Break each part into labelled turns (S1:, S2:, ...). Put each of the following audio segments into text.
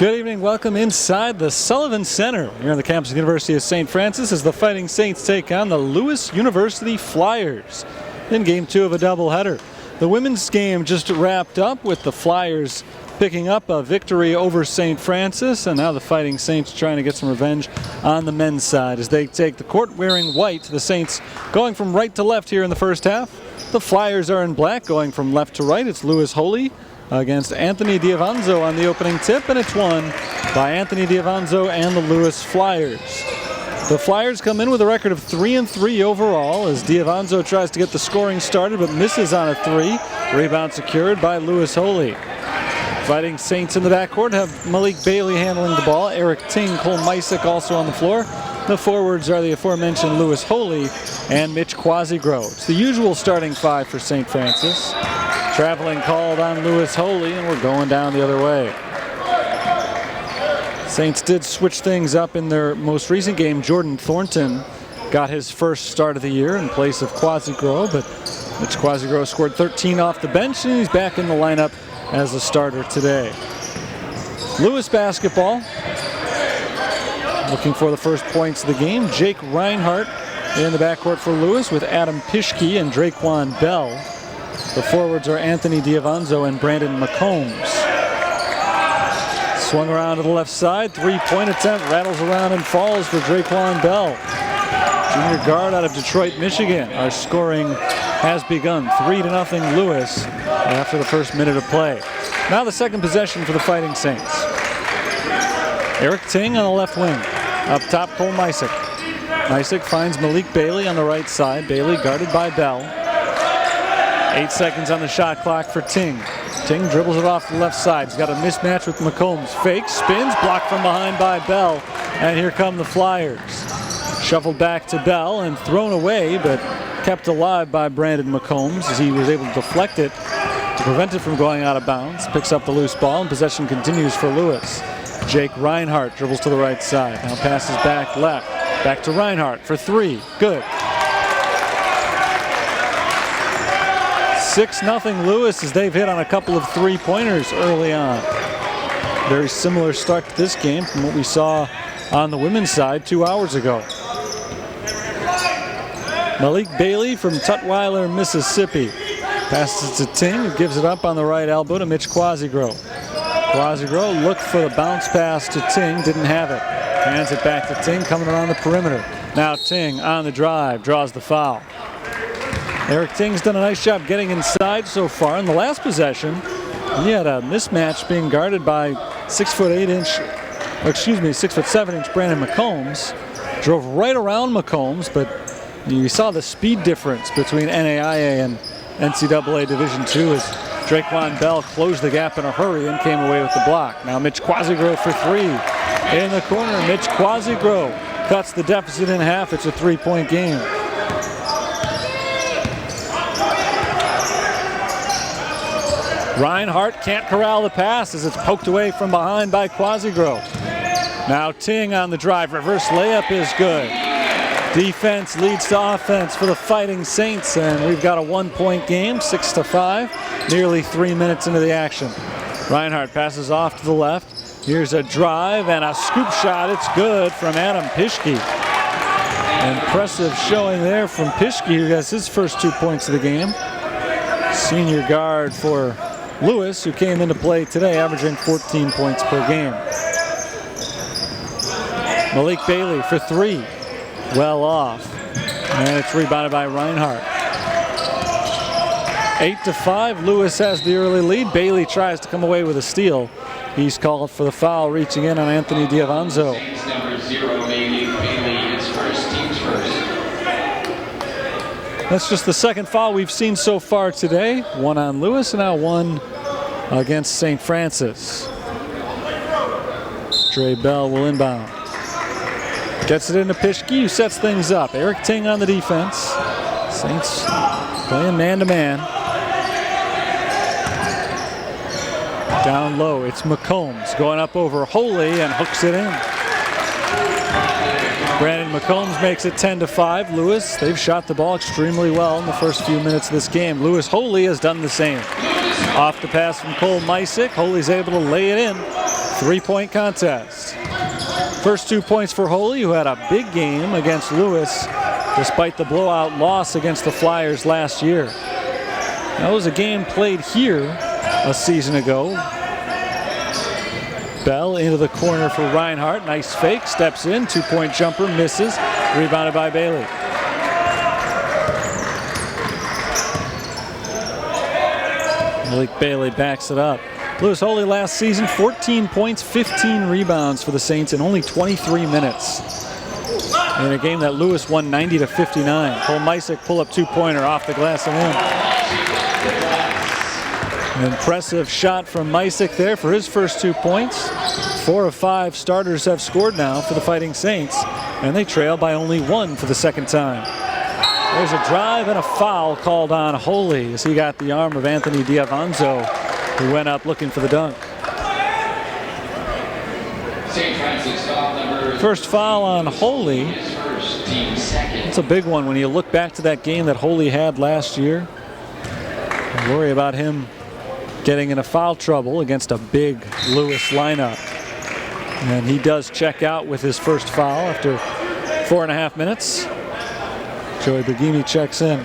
S1: Good evening. Welcome inside the Sullivan Center here on the campus of the University of St. Francis as the Fighting Saints take on the Lewis University Flyers in Game 2 of a doubleheader. The women's game just wrapped up with the Flyers picking up a victory over St. Francis, and now the Fighting Saints trying to get some revenge on the men's side as they take the court wearing white. The Saints going from right to left here in the first half. The Flyers are in black going from left to right. It's Lewis Holy against Anthony Diavanzo on the opening tip, and it's won by Anthony Diavanzo and the Lewis Flyers. The Flyers come in with a record of 3-3 overall as Diavanzo tries to get the scoring started but misses on a three. Rebound secured by Lewis Holy. Fighting Saints in the backcourt have Malik Bailey handling the ball. Eric Ting, Cole Mysick also on the floor. The forwards are the aforementioned Lewis Holy and Mitch Quasigro. It's the usual starting five for St. Francis. Traveling called on Lewis Holy, and we're going down the other way. Saints did switch things up in their most recent game. Jordan Thornton got his first start of the year in place of Quasigro, but Mitch Quasigro scored 13 off the bench, and he's back in the lineup as a starter today. Lewis basketball, looking for the first points of the game. Jake Reinhardt in the backcourt for Lewis with Adam Pischke and Draquan Bell. The forwards are Anthony Diavanzo and Brandon McCombs. Swung around to the left side, three-point attempt, rattles around and falls for Draquan Bell. Junior guard out of Detroit, Michigan. Our scoring has begun, 3-0 Lewis after the first minute of play. Now the second possession for the Fighting Saints. Eric Ting on the left wing. Up top, Cole Mysick. Mysick finds Malik Bailey on the right side. Bailey guarded by Bell. 8 seconds on the shot clock for Ting. Ting dribbles it off the left side. He's got a mismatch with McCombs. Fake, spins, blocked from behind by Bell. And here come the Flyers. Shuffled back to Bell and thrown away, but kept alive by Brandon McCombs as he was able to deflect it to prevent it from going out of bounds. Picks up the loose ball and possession continues for Lewis. Jake Reinhardt dribbles to the right side. Now passes back left. Back to Reinhardt for three. Good. 6-0 Lewis as they've hit on a couple of three-pointers early on. Very similar start to this game from what we saw on the women's side 2 hours ago. Malik Bailey from Tutwiler, Mississippi. Passes to Ting, who gives it up on the right elbow to Mitch Quasigro. Quasigro looked for the bounce pass to Ting, didn't have it. Hands it back to Ting, coming around the perimeter. Now Ting on the drive, draws the foul. Eric Ting's done a nice job getting inside so far. In the last possession, he had a mismatch being guarded by 6'7" Brandon McCombs. Drove right around McCombs, but you saw the speed difference between NAIA and NCAA Division II as Draquan Bell closed the gap in a hurry and came away with the block. Now Mitch Quasigro for three. In the corner, Mitch Quasigro cuts the deficit in half. It's a three-point game. Reinhardt can't corral the pass as it's poked away from behind by Quasigro. Now Ting on the drive. Reverse layup is good. Defense leads to offense for the Fighting Saints, and we've got a one-point game, 6-5, nearly 3 minutes into the action. Reinhardt passes off to the left. Here's a drive and a scoop shot. It's good from Adam Pischke. Impressive showing there from Pischke, who has his first 2 points of the game. Senior guard for Lewis, who came into play today, averaging 14 points per game. Malik Bailey for three. Well off. And it's rebounded by Reinhardt. 8-5. Lewis has the early lead. Bailey tries to come away with a steal. He's called for the foul, reaching in on Anthony Diavanzo. That's just the second foul we've seen so far today. One on Lewis and now one against St. Francis. Dre Bell will inbound. Gets it into Pischke, who sets things up. Eric Ting on the defense. Saints playing man-to-man. Down low, it's McCombs going up over Holy and hooks it in. Brandon McCombs makes it 10-5. Lewis, they've shot the ball extremely well in the first few minutes of this game. Lewis Holy has done the same. Off the pass from Cole Mysick. Holy's able to lay it in. 3-point contest. First 2 points for Holy, who had a big game against Lewis despite the blowout loss against the Flyers last year. That was a game played here a season ago. Bell into the corner for Reinhart. Nice fake, steps in, 2-point jumper, misses. Rebounded by Bailey. Malik Bailey backs it up. Lewis Holy last season, 14 points, 15 rebounds for the Saints in only 23 minutes. In a game that Lewis won 90-59. Cole Misick pull-up 2-pointer off the glass and in. An impressive shot from Misick there for his first 2 points. 4 of 5 starters have scored now for the Fighting Saints, and they trail by only 1 for the second time. There's a drive and a foul called on Holy as he got the arm of Anthony Diavanzo, who went up looking for the dunk. First foul on Holy. It's a big one when you look back to that game that Holy had last year. I worry about him getting into foul trouble against a big Lewis lineup. And he does check out with his first foul after 4.5 minutes. Joey Bergimi checks in.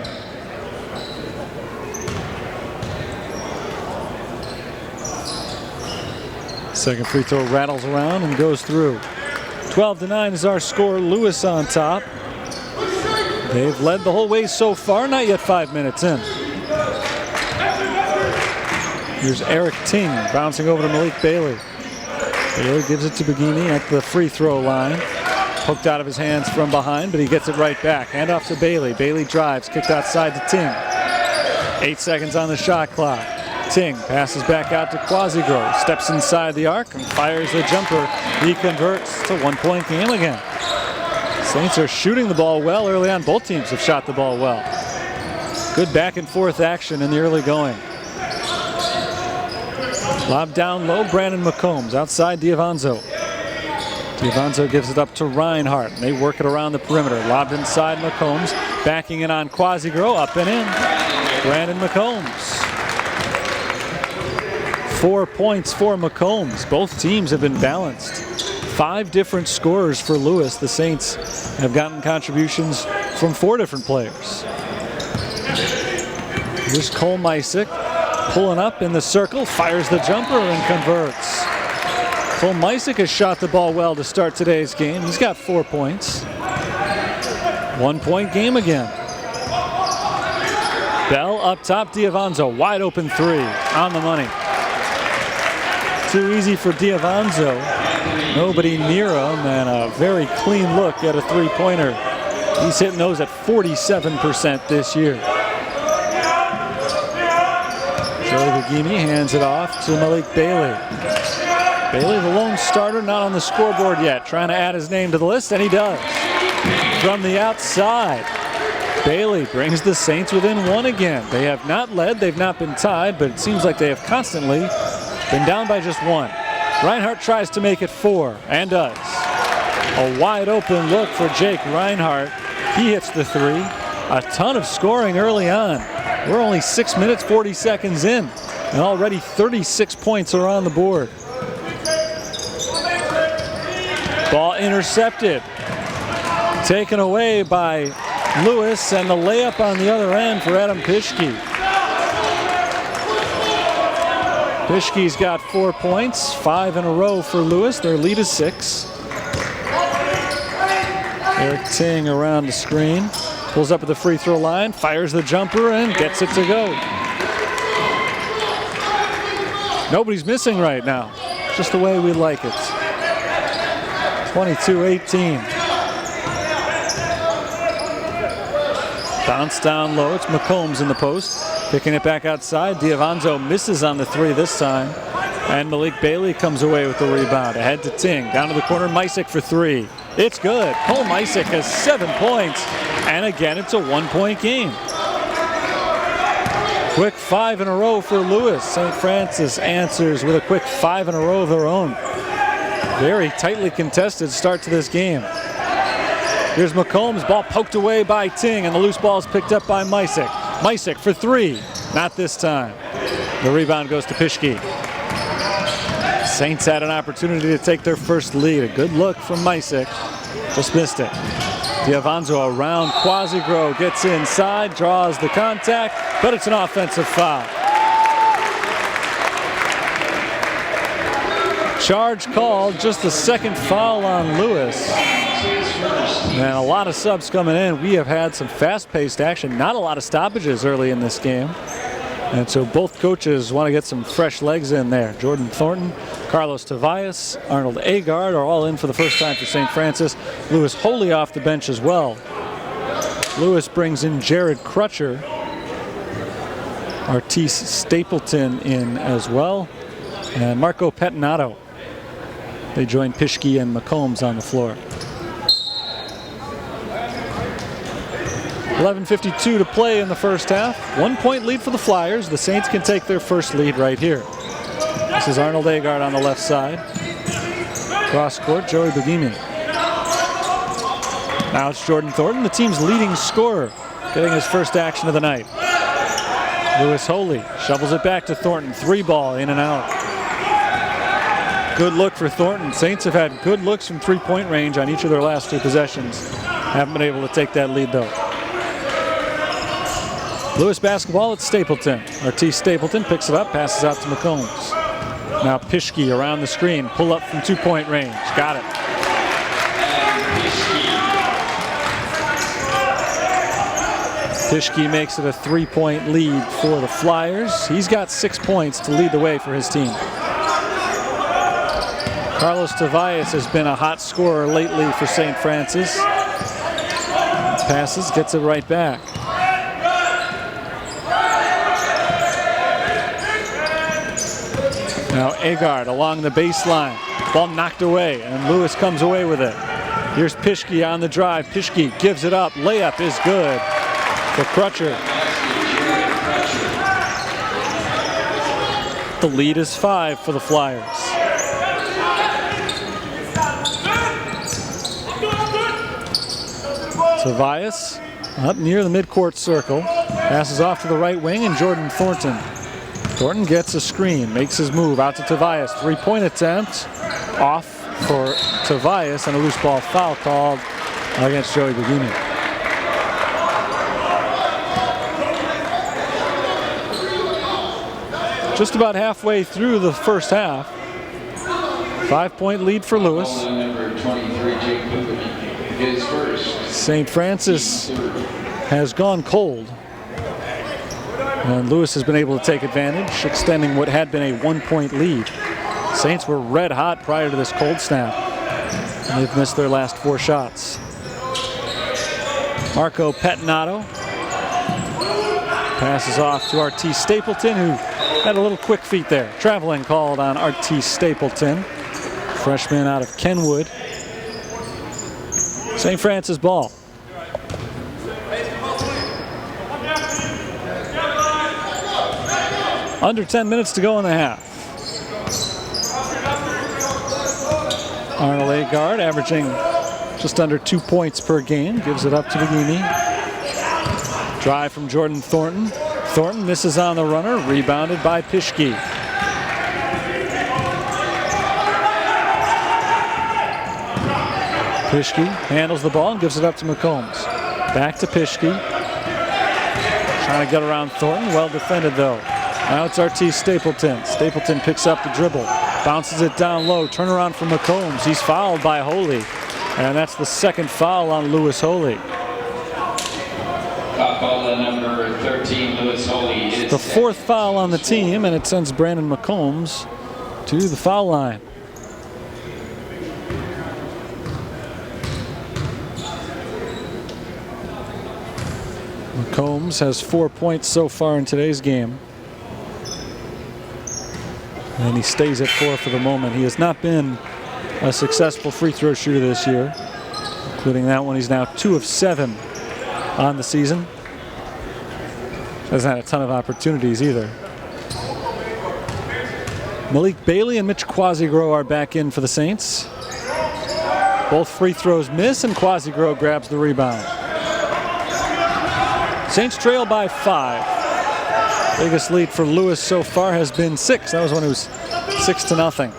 S1: Second free throw rattles around and goes through. 12-9 is our score. Lewis on top. They've led the whole way so far, not yet 5 minutes in. Here's Eric Ting bouncing over to Malik Bailey. Bailey gives it to Bergimi at the free throw line. Poked out of his hands from behind, but he gets it right back. Hand off to Bailey. Bailey drives, kicked outside to Ting. 8 seconds on the shot clock. Ting passes back out to Quasigrove. Steps inside the arc and fires the jumper. He converts. It's a 1-point game again. Saints are shooting the ball well early on. Both teams have shot the ball well. Good back and forth action in the early going. Lob down low, Brandon McCombs outside Diavanzo. Diavanzo gives it up to Reinhart, and they work it around the perimeter. Lobbed inside McCombs, backing in on Quasigrove, up and in. Brandon McCombs. 4 points for McCombs. Both teams have been balanced. 5 different scorers for Lewis. The Saints have gotten contributions from 4 different players. Here's Cole Misick pulling up in the circle, fires the jumper and converts. Cole Misick has shot the ball well to start today's game. He's got 4 points. 1-point game again. Bell up top, Diavanzo, wide open 3, on the money. Too easy for Diavanzo. Nobody near him, and a very clean look at a 3-pointer. He's hitting those at 47% this year. Joey Bergimi hands it off to Malik Bailey. Bailey, the lone starter, not on the scoreboard yet. Trying to add his name to the list, and he does. From the outside, Bailey brings the Saints within 1 again. They have not led, they've not been tied, but it seems like they have constantly been down by just 1. Reinhart tries to make it 4, and does. A wide open look for Jake Reinhart. He hits the 3. A ton of scoring early on. We're only 6 minutes, 40 seconds in, and already 36 points are on the board. Ball intercepted. Taken away by Lewis, and the layup on the other end for Adam Pischke. Pischke's got 4 points, 5 in a row for Lewis. Their lead is 6. Eric Ting around the screen. Pulls up at the free throw line, fires the jumper, and gets it to go. Nobody's missing right now. Just the way we like it. 22-18. Bounce down low. It's McCombs in the post. Picking it back outside. Diavanzo misses on the 3 this time. And Malik Bailey comes away with the rebound. Ahead to Ting. Down to the corner. Misick for 3. It's good. Cole Misick has 7 points. And again, it's a 1-point game. Quick 5 in a row for Lewis. St. Francis answers with a quick 5 in a row of their own. Very tightly contested start to this game. Here's McCombs, ball poked away by Ting, and the loose ball is picked up by Misick. Misick for 3, not this time. The rebound goes to Pischke. Saints had an opportunity to take their first lead. A good look from Misick. Just missed it. Diavanzo around Quasigro, gets inside, draws the contact, but it's an offensive foul. Charge called, just the second foul on Lewis. And a lot of subs coming in. We have had some fast-paced action, not a lot of stoppages early in this game. And so both coaches want to get some fresh legs in there. Jordan Thornton, Carlos Tobias, Arnold Agard are all in for the first time for St. Francis. Lewis Holy off the bench as well. Lewis brings in Jared Crutcher. Artis Stapleton in as well. And Marco Pettinato. They join Pischke and McCombs on the floor. 11:52 to play in the first half. 1 point lead for the Flyers. The Saints can take their first lead right here. This is Arnold Agard on the left side. Cross court, Joey Bagimi. Now it's Jordan Thornton, the team's leading scorer, getting his first action of the night. Lewis Holy shovels it back to Thornton. 3-ball in and out. Good look for Thornton. Saints have had good looks from three-point range on each of their last two possessions. Haven't been able to take that lead though. Lewis basketball at Stapleton. Artis Stapleton picks it up, passes out to McCombs. Now Pischke around the screen, pull up from 2-point range. Got it. Pischke makes it a 3-point lead for the Flyers. He's got 6 points to lead the way for his team. Carlos Tobias has been a hot scorer lately for St. Francis. Passes, gets it right back. Now Agard along the baseline. Ball knocked away, and Lewis comes away with it. Here's Pischke on the drive. Pischke gives it up. Layup is good for Crutcher. The lead is 5 for the Flyers. Tobias up near the midcourt circle. Passes off to the right wing, and Jordan Thornton. Thornton gets a screen, makes his move out to Tobias. 3-point attempt off for Tobias, and a loose ball foul called against Joey Bagimi. Just about halfway through the first half. 5-point lead for Lewis. St. Francis has gone cold. And Lewis has been able to take advantage, extending what had been a 1-point lead. Saints were red hot prior to this cold snap. And they've missed their last 4 shots. Marco Pettinato passes off to Artis Stapleton, who had a little quick feet there. Traveling called on Artis Stapleton, freshman out of Kenwood. St. Francis ball. Under 10 minutes to go in the half. Arnold Agard averaging just under 2 points per game. Gives it up to Bagimi. Drive from Jordan Thornton. Thornton misses on the runner. Rebounded by Pischke. Pischke handles the ball and gives it up to McCombs. Back to Pischke. Trying to get around Thornton. Well defended though. Now it's Artis Stapleton. Stapleton picks up the dribble. Bounces it down low. Turnaround from McCombs. He's fouled by Holy. And that's the second foul on Lewis Holy.
S2: Foul number 13, Lewis Holy.
S1: The 4th foul on the team, and it sends Brandon McCombs to the foul line. McCombs has 4 points so far in today's game. And he stays at 4 for the moment. He has not been a successful free throw shooter this year, including that one. He's now 2 of 7 on the season. Hasn't had a ton of opportunities either. Malik Bailey and Mitch Quasigro are back in for the Saints. Both free throws miss, and Quasigro grabs the rebound. Saints trail by 5. Biggest lead for Lewis so far has been 6. That was when it was 6-0.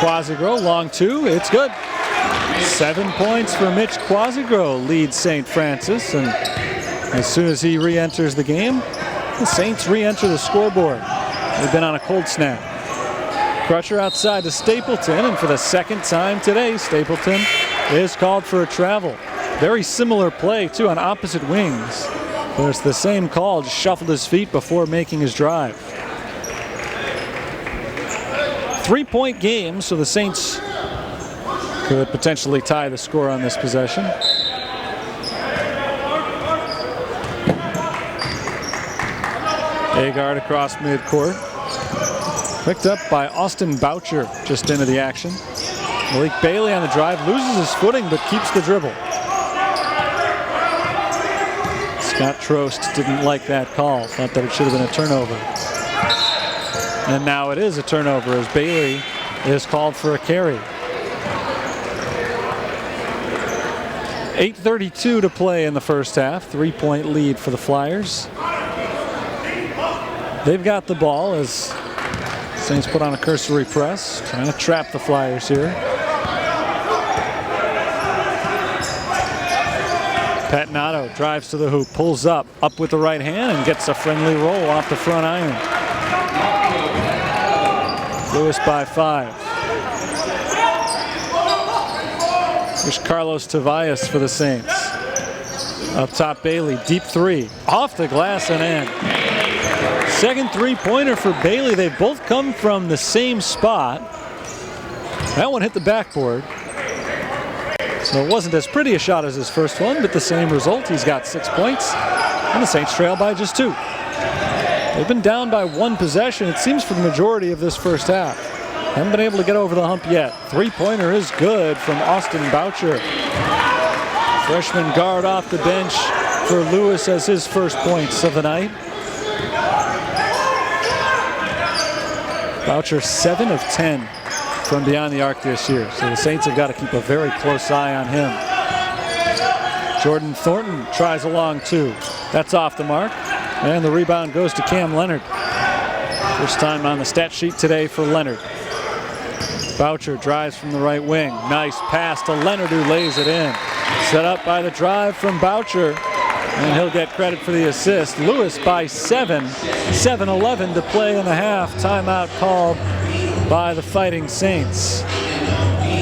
S1: Quasigro, long two, it's good. 7 points for Mitch Quasigro leads St. Francis, and as soon as he re-enters the game, the Saints re-enter the scoreboard. They've been on a cold snap. Crutcher outside to Stapleton, and for the second time today, Stapleton is called for a travel. Very similar play, too, on opposite wings. But it's the same call, just shuffled his feet before making his drive. 3-point game, so the Saints could potentially tie the score on this possession. Agard across midcourt. Picked up by Austin Boucher just into the action. Malik Bailey on the drive, loses his footing but keeps the dribble. Scott Trost didn't like that call, thought that it should have been a turnover. And now it is a turnover as Bailey is called for a carry. 8:32 to play in the first half, 3-point lead for the Flyers. They've got the ball as Saints put on a cursory press, trying to trap the Flyers here. Patnato drives to the hoop, pulls up with the right hand, and gets a friendly roll off the front iron. Lewis by 5. Here's Carlos Tobias for the Saints. Up top, Bailey, deep three, off the glass and in. Second three-pointer for Bailey. They both come from the same spot. That one hit the backboard. So it wasn't as pretty a shot as his first one, but the same result. He's got 6 points, and the Saints trail by just 2. They've been down by 1 possession, it seems, for the majority of this first half. Haven't been able to get over the hump yet. Three-pointer is good from Austin Boucher. Freshman guard off the bench for Lewis as his first points of the night. Boucher 7 of 10 from beyond the arc this year, so the Saints have got to keep a very close eye on him. Jordan Thornton tries a long two. That's off the mark, and the rebound goes to Cam Leonard. First time on the stat sheet today for Leonard. Boucher drives from the right wing. Nice pass to Leonard, who lays it in. Set up by the drive from Boucher, and he'll get credit for the assist. Lewis by 7, 7:11 to play in the half. Timeout called by the Fighting Saints.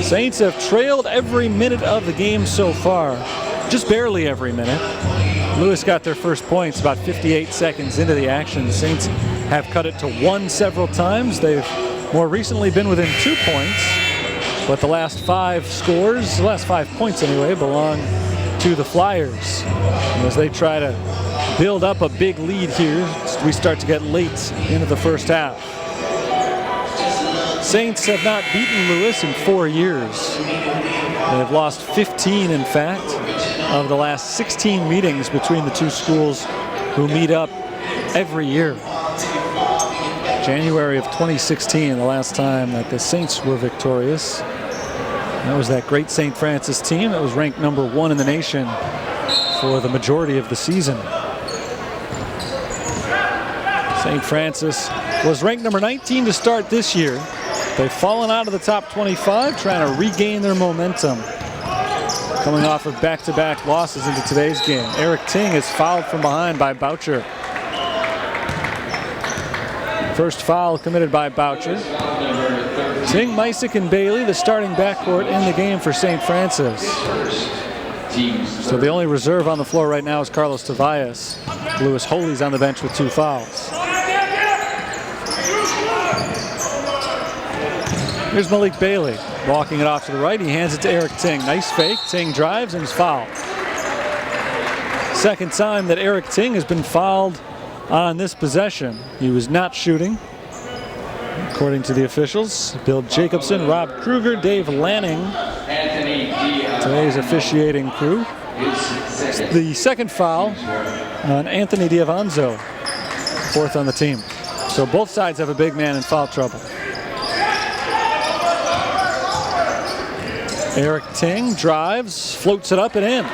S1: Saints have trailed every minute of the game so far, just barely every minute. Lewis got their first points about 58 seconds into the action. The Saints have cut it to 1 several times. They've more recently been within 2 points, but the last 5 scores, the last 5 points anyway, belong to the Flyers. And as they try to build up a big lead here, we start to get late into the first half. Saints have not beaten Lewis in 4 years. They've lost 15, in fact, of the last 16 meetings between the two schools, who meet up every year. January of 2016, the last time that the Saints were victorious. That was that great St. Francis team that was ranked number 1 in the nation for the majority of the season. St. Francis was ranked number 19 to start this year. They've fallen out of the top 25, trying to regain their momentum, coming off of back-to-back losses into today's game. Eric Ting is fouled from behind by Boucher. First foul committed by Boucher. Ting, Mysick, and Bailey, the starting backcourt in the game for St. Francis. So the only reserve on the floor right now is Carlos Tobias. Lewis Holy's on the bench with 2 fouls. Here's Malik Bailey, walking it off to the right. He hands it to Eric Ting. Nice fake. Ting drives and is fouled. Second time that Eric Ting has been fouled on this possession. He was not shooting, according to the officials. Bill Jacobson, Rob Kruger, Dave Lanning, today's officiating crew. The second foul on Anthony Diavanzo, 4th on the team. So both sides have a big man in foul trouble. Eric Ting drives, floats it up and in.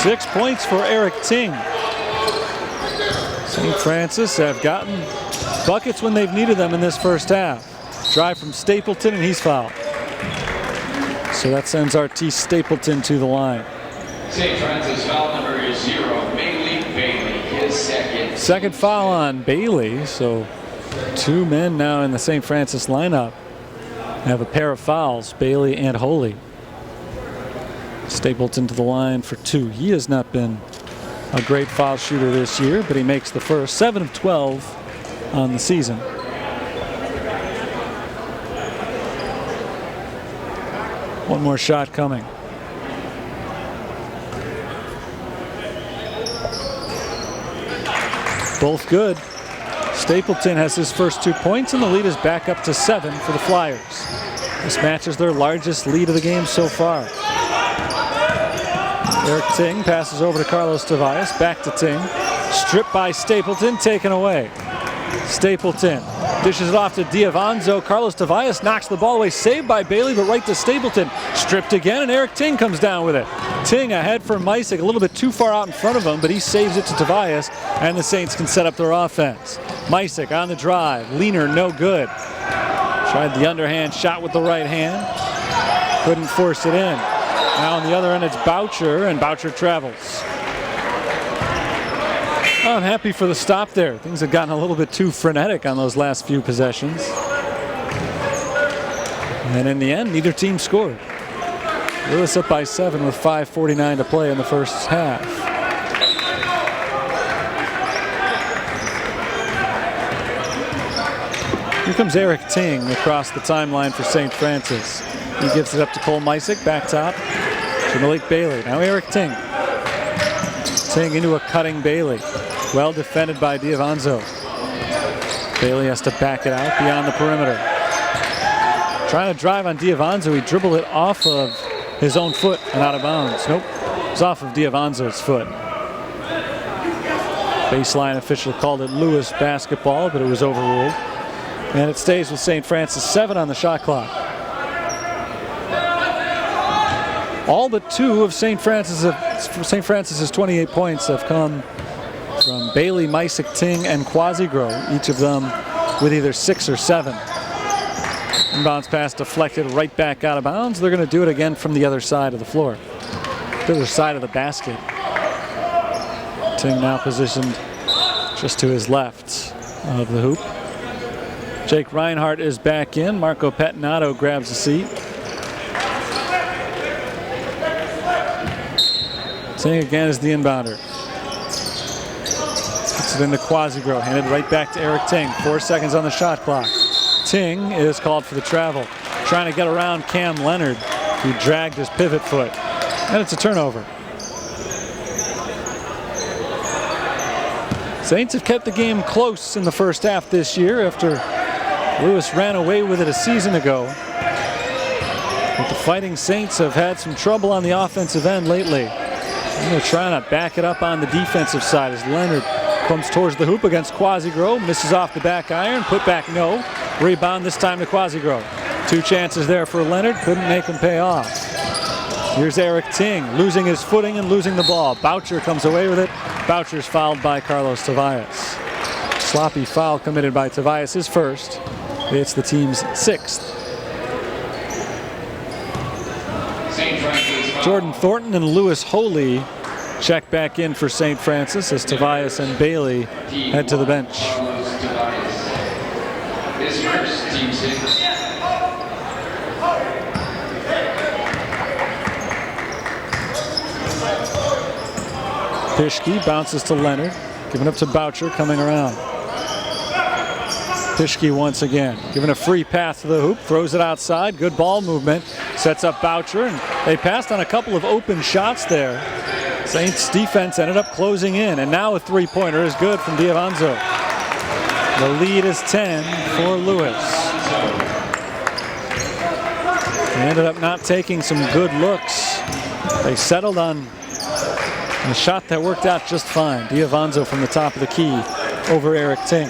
S1: 6 points for Eric Ting. St. Francis have gotten buckets when they've needed them in this first half. Drive from Stapleton, and he's fouled. So that sends RT Stapleton to the line.
S2: St. Francis foul number 0, Bailey. His second.
S1: Second foul on Bailey, so 2 men now in the St. Francis lineup have a pair of fouls, Bailey and Holy. Stapleton to the line for 2. He has not been a great foul shooter this year, but he makes the first. 7 of 12 on the season. One more shot coming. Both good. Stapleton has his first 2 points, and the lead is back up to 7 for the Flyers. This matches their largest lead of the game so far. Eric Ting passes over to Carlos Tobias, back to Ting. Stripped by Stapleton, taken away. Stapleton dishes it off to Diavanzo. Carlos Tobias knocks the ball away, saved by Bailey, but right to Stapleton. Stripped again, and Eric Ting comes down with it. Ting ahead for Misick, a little bit too far out in front of him, but he saves it to Tobias, and the Saints can set up their offense. Misick on the drive, leaner, no good. Tried the underhand shot with the right hand, couldn't force it in. Now on the other end it's Boucher, and Boucher travels. I'm happy for the stop there. Things have gotten a little bit too frenetic on those last few possessions. And in the end, neither team scored. Lewis up by 7 with 5:49 to play in the first half. Here comes Eric Ting across the timeline for St. Francis. He gives it up to Cole Misick, back top to Malik Bailey. Now Eric Ting. Ting into a cutting Bailey. Well defended by Diavanzo. Bailey has to back it out beyond the perimeter. Trying to drive on Diavanzo. He dribbled it off of his own foot and out of bounds. Nope, it's off of Diavanzo's foot. Baseline official called it Lewis basketball, but it was overruled. And it stays with St. Francis. 7 on the shot clock. All but 2 of St. Francis's 28 points have come from Bailey, Misick, Ting, and Quasigro, each of them with either 6 or 7. Inbounds pass deflected right back out of bounds. They're going to do it again from the other side of the floor, the other side of the basket. Ting now positioned just to his left of the hoop. Jake Reinhardt is back in. Marco Pettinato grabs a seat. Ting again is the inbounder. Gets it into Quasigro, handed right back to Eric Ting. 4 seconds on the shot clock. Ting is called for the travel, trying to get around Cam Leonard, who dragged his pivot foot. And it's a turnover. Saints have kept the game close in the first half this year after Lewis ran away with it a season ago. But the Fighting Saints have had some trouble on the offensive end lately. They're trying to back it up on the defensive side as Leonard comes towards the hoop against Quasigro, misses off the back iron, put back no. Rebound this time to Quasigro. 2 chances there for Leonard, couldn't make him pay off. Here's Eric Ting losing his footing and losing the ball. Boucher comes away with it. Boucher's fouled by Carlos Tobias. Sloppy foul committed by Tobias, his first. It's the team's 6th. Jordan Thornton and Lewis Holy check back in for St. Francis as Tobias and Bailey head to the bench.
S2: His first, team 6.
S1: Pischke bounces to Leonard, giving up to Boucher, coming around. Pischke once again, giving a free pass to the hoop, throws it outside, good ball movement, sets up Boucher, and they passed on a couple of open shots there. Saints defense ended up closing in, and now a 3-pointer is good from Diavanzo. The lead is 10 for Lewis. They ended up not taking some good looks. They settled on a shot that worked out just fine. Diavanzo from the top of the key over Eric Ting.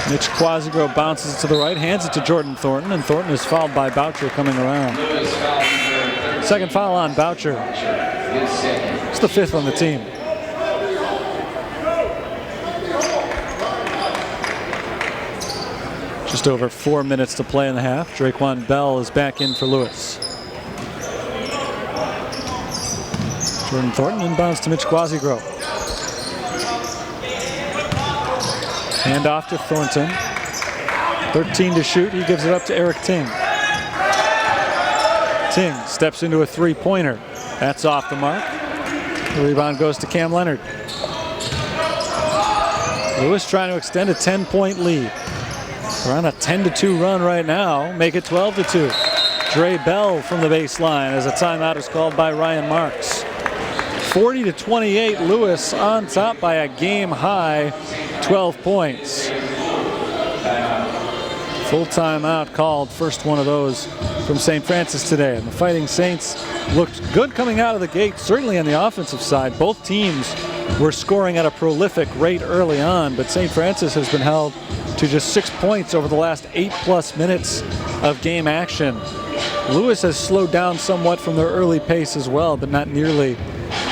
S1: Mitch Quasigro bounces it to the right, hands it to Jordan Thornton, and Thornton is fouled by Boucher coming around. Second foul on Boucher. It's the 5th on the team. Just over 4 minutes to play in the half. Draquan Bell is back in for Lewis. Jordan Thornton inbounds to Mitch Quasigrove. Hand off to Thornton. 13 to shoot. He gives it up to Eric Ting. Ting steps into a three-pointer. That's off the mark. The rebound goes to Cam Leonard. Lewis trying to extend a 10-point lead. We're on a 10-2 run right now. Make it 12-2. Dre Bell from the baseline as a timeout is called by Ryan Marks. 40-28. Lewis on top by a game-high 12 points. Full timeout called. First one of those from St. Francis today. And the Fighting Saints looked good coming out of the gate, certainly on the offensive side. Both teams were scoring at a prolific rate early on, but St. Francis has been held to just 6 points over the last 8+ minutes of game action. Lewis has slowed down somewhat from their early pace as well, but not nearly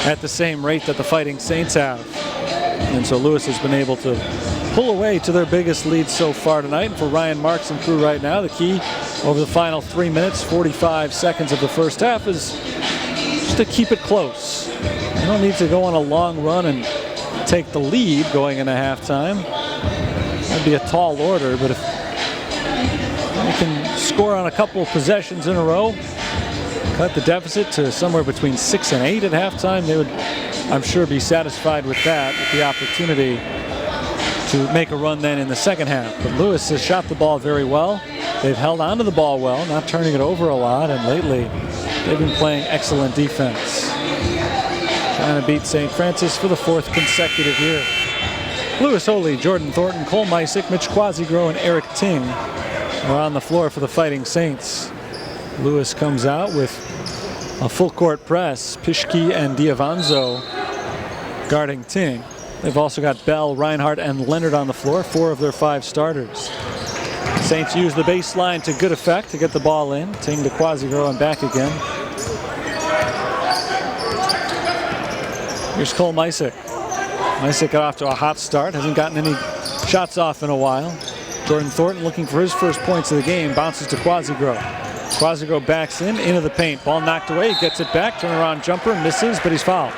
S1: at the same rate that the Fighting Saints have. And so Lewis has been able to pull away to their biggest lead so far tonight. And for Ryan Marks and crew right now, the key over the final 3 minutes, 45 seconds of the first half is just to keep it close. You don't need to go on a long run and take the lead going into halftime. That'd be a tall order, but if you can score on a couple of possessions in a row, cut the deficit to somewhere between 6 and 8 at halftime, they would, I'm sure, be satisfied with that, with the opportunity to make a run then in the second half. But Lewis has shot the ball very well. They've held onto the ball well, not turning it over a lot, and lately they've been playing excellent defense. Trying to beat St. Francis for the 4th consecutive year. Lewis Holy, Jordan Thornton, Cole Mysick, Mitch Quasigrove, and Eric Ting are on the floor for the Fighting Saints. Lewis comes out with a full court press. Pischke and Diavanzo guarding Ting. They've also got Bell, Reinhardt, and Leonard on the floor, 4 of their 5 starters. Saints use the baseline to good effect to get the ball in. Ting to Quasigrove and back again. Here's Cole Mysick. Mysick got off to a hot start, hasn't gotten any shots off in a while. Jordan Thornton looking for his first points of the game, bounces to Quasigrove. Quasigrove backs into the paint. Ball knocked away, gets it back, turnaround jumper, misses, but he's fouled.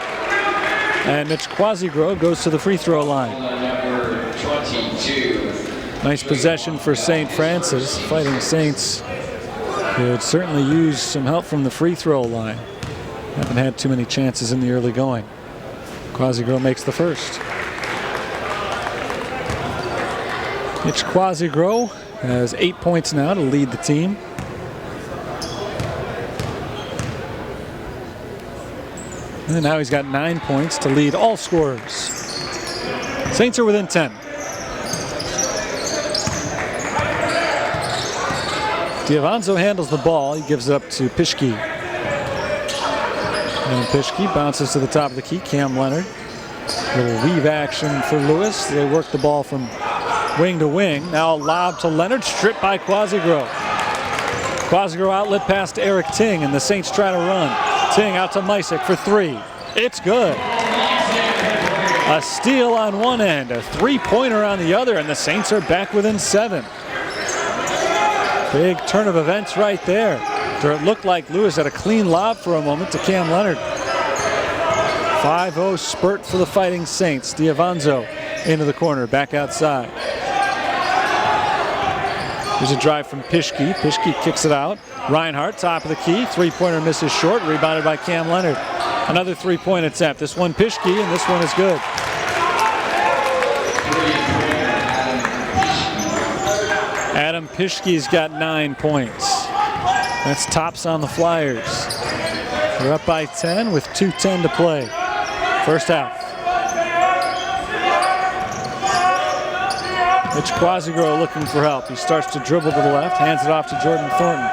S1: And Mitch Quasigrove goes to the free throw line.
S2: Number 22.
S1: Nice possession for St. Francis. Fighting Saints could certainly use some help from the free throw line. Haven't had too many chances in the early going. Quasigrove makes the first. Mitch Quasigrove has 8 points now to lead the team. And now he's got 9 points to lead all scorers. Saints are within 10. Diavanzo handles the ball. He gives it up to Pischke. And Pischke bounces to the top of the key. Cam Leonard. A little weave action for Lewis. They work the ball from wing to wing. Now a lob to Leonard, stripped by Quasigrove. Quasigrove outlet pass to Eric Ting, and the Saints try to run. Ting out to Mysick for 3. It's good. A steal on one end, a three-pointer on the other, and the Saints are back within 7. Big turn of events right there. It looked like Lewis had a clean lob for a moment to Cam Leonard. 5-0 spurt for the Fighting Saints. Diavanzo into the corner, back outside. There's a drive from Pischke. Pischke kicks it out. Reinhardt, top of the key. Three-pointer misses short, rebounded by Cam Leonard. Another three-point attempt. This one Pischke, and this one is good. Adam Pischke's got 9 points. That's tops on the Flyers. They're up by 10 with 2:10 to play. First half. Mitch Quasigrove looking for help. He starts to dribble to the left, hands it off to Jordan Thornton.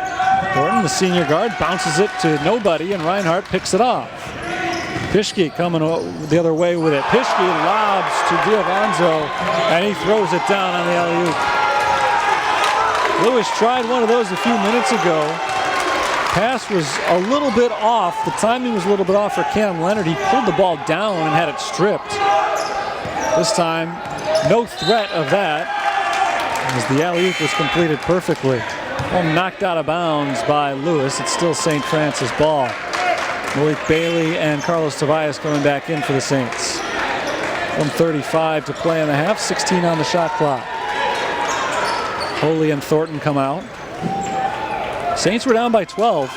S1: Thornton, the senior guard, bounces it to nobody, and Reinhardt picks it off. Pischke coming the other way with it. Pischke lobs to Diavanzo, and he throws it down on the alley-oop. Lewis tried one of those a few minutes ago. Pass was a little bit off. The timing was a little bit off for Cam Leonard. He pulled the ball down and had it stripped. This time, no threat of that. As the alley-oop was completed perfectly. Well, knocked out of bounds by Lewis. It's still St. Francis ball. Malik Bailey and Carlos Tobias coming back in for the Saints. 1:35 to play in the half, 16 on the shot clock. Holy and Thornton come out. Saints were down by 12.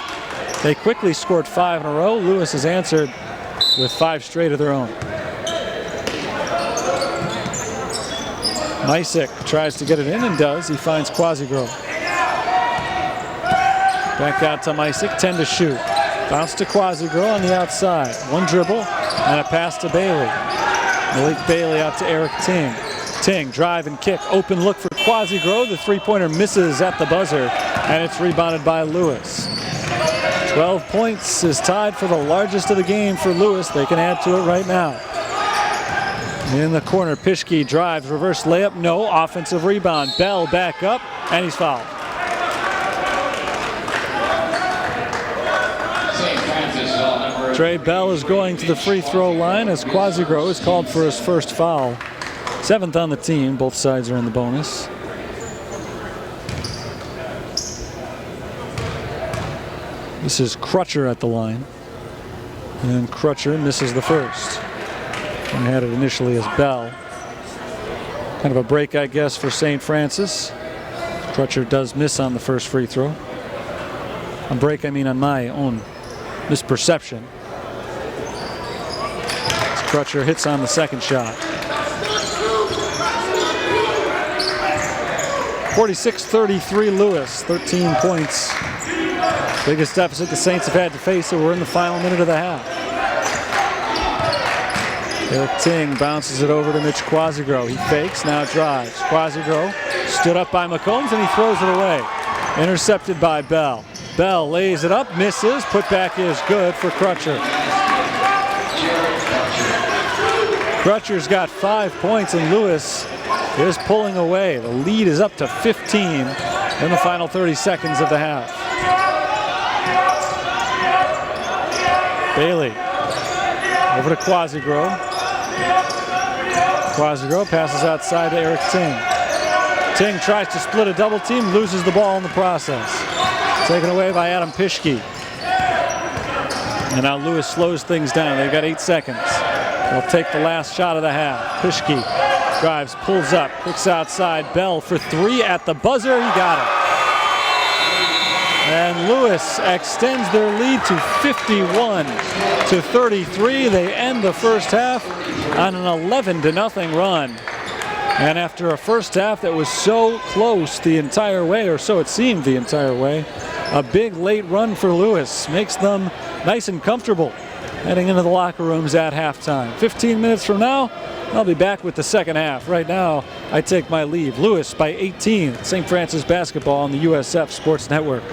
S1: They quickly scored 5 in a row. Lewis has answered with 5 straight of their own. Misick tries to get it in and does. He finds Quasigrove. Back out to Misick, 10 to shoot. Bounce to Quasigrove on the outside. One dribble and a pass to Bailey. Malik Bailey out to Eric Ting. Ting, drive and kick. Open look for Quasigrove. The three-pointer misses at the buzzer, and it's rebounded by Lewis. 12 points is tied for the largest of the game for Lewis. They can add to it right now. In the corner, Pischke drives, reverse layup, no. Offensive rebound. Bell back up, and he's fouled. Trey Bell is going to the free throw line as Quasigrove is called for his first foul. 7th on the team. Both sides are in the bonus. This is Crutcher at the line. And Crutcher misses the first. And had it initially as Bell. Kind of a break, I guess, for St. Francis. Crutcher does miss on the first free throw. A break, I mean, on my own misperception. Crutcher hits on the second shot. 46-33 Lewis, 13 points. Biggest deficit the Saints have had to face, so we're in the final minute of the half. Eric Ting bounces it over to Mitch Quasigrove. He fakes, now drives. Quasigrove stood up by McCombs and he throws it away. Intercepted by Bell. Bell lays it up, misses. Putback is good for Crutcher. Crutcher's got 5 points and Lewis is pulling away. The lead is up to 15 in the final 30 seconds of the half. Bailey over to Quasigrove. Quasigrove passes outside to Eric Ting. Ting tries to split a double team, loses the ball in the process. Taken away by Adam Pischke. And now Lewis slows things down. They've got 8 seconds. They'll take the last shot of the half. Pischke drives, pulls up, kicks outside. Bell for 3 at the buzzer. He got it. And Lewis extends their lead to 51-33. They end the first half on an 11-0 run. And after a first half that was so close the entire way, or so it seemed the entire way, a big late run for Lewis makes them nice and comfortable heading into the locker rooms at halftime. 15 minutes from now, I'll be back with the second half. Right now, I take my leave. Lewis by 18. St. Francis basketball on the USF Sports Network.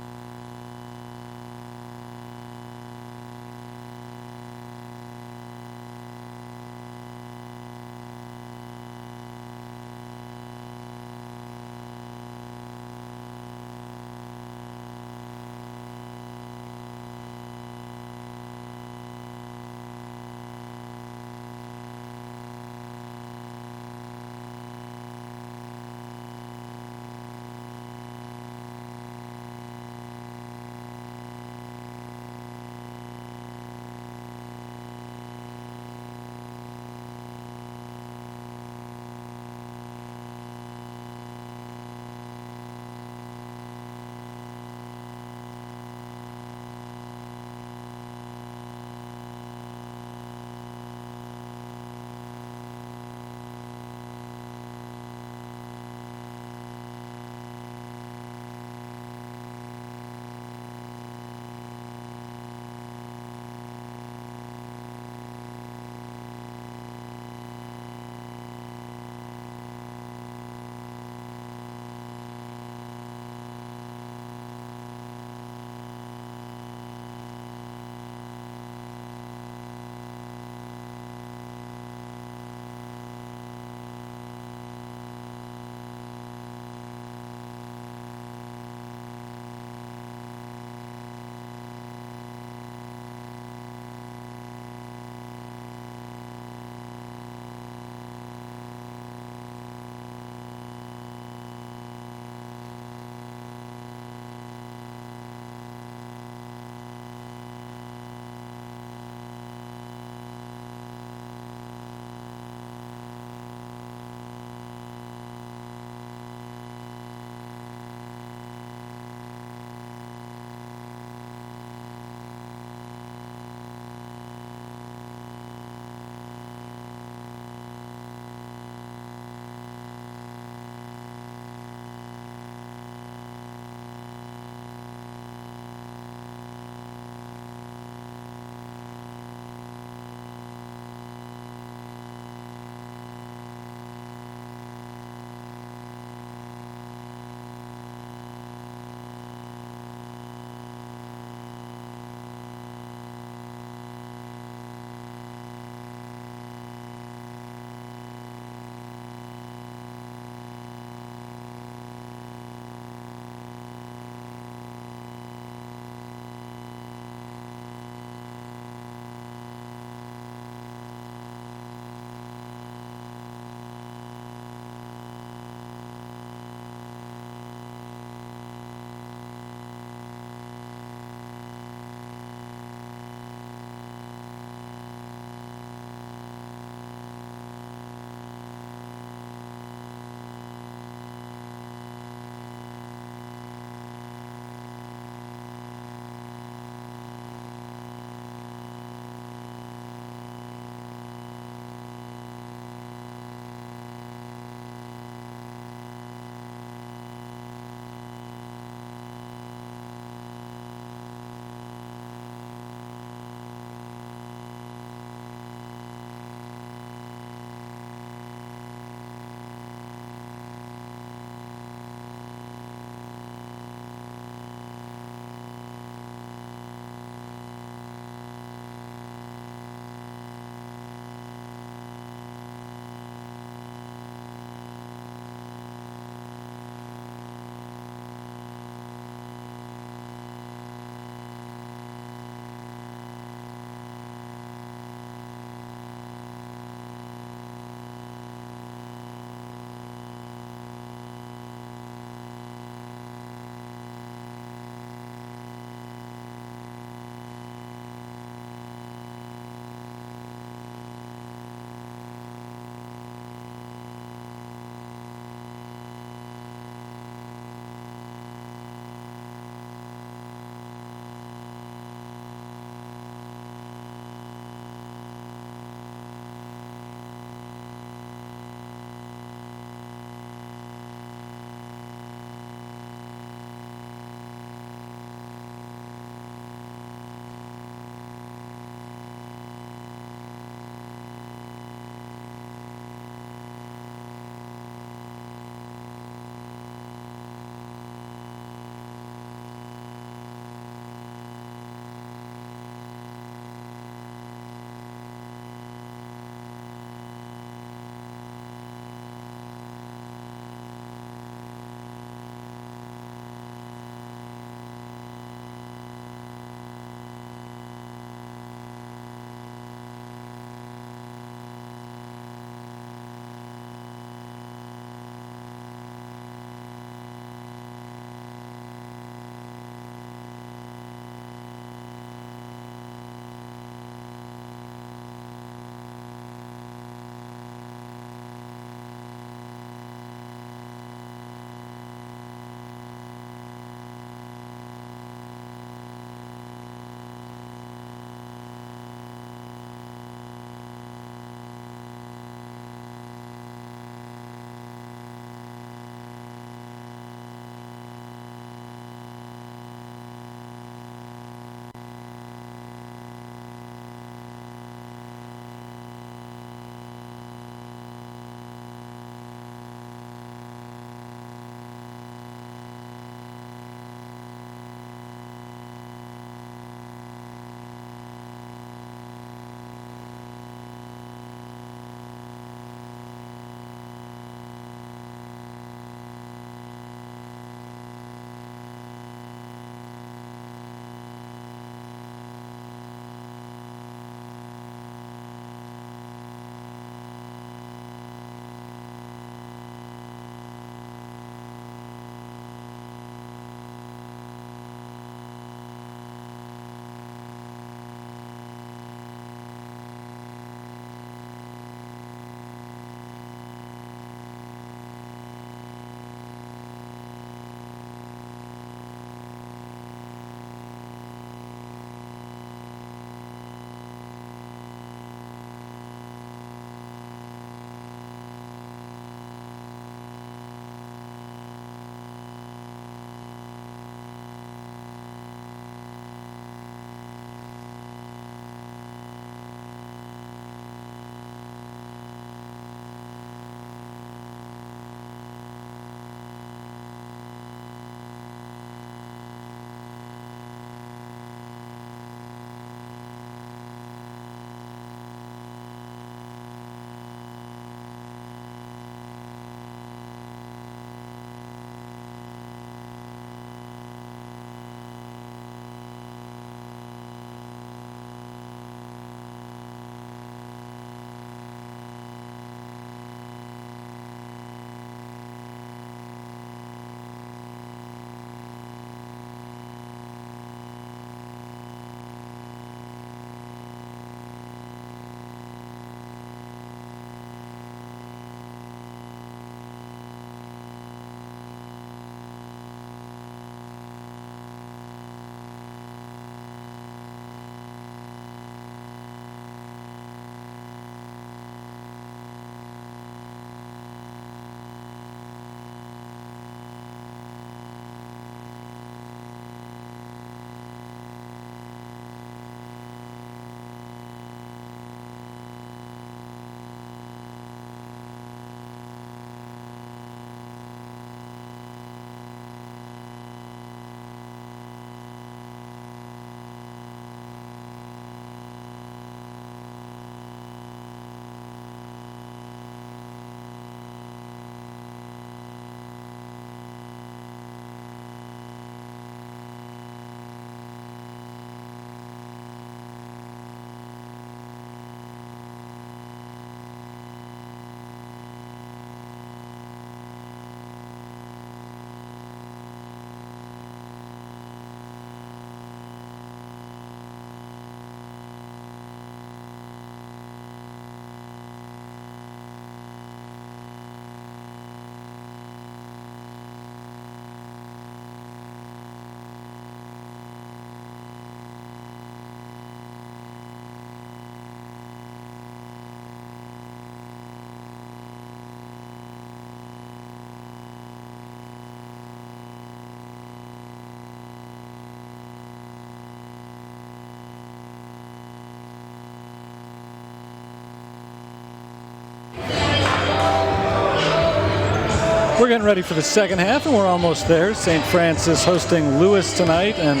S1: We're getting ready for the second half, and we're almost there. St. Francis hosting Lewis tonight, and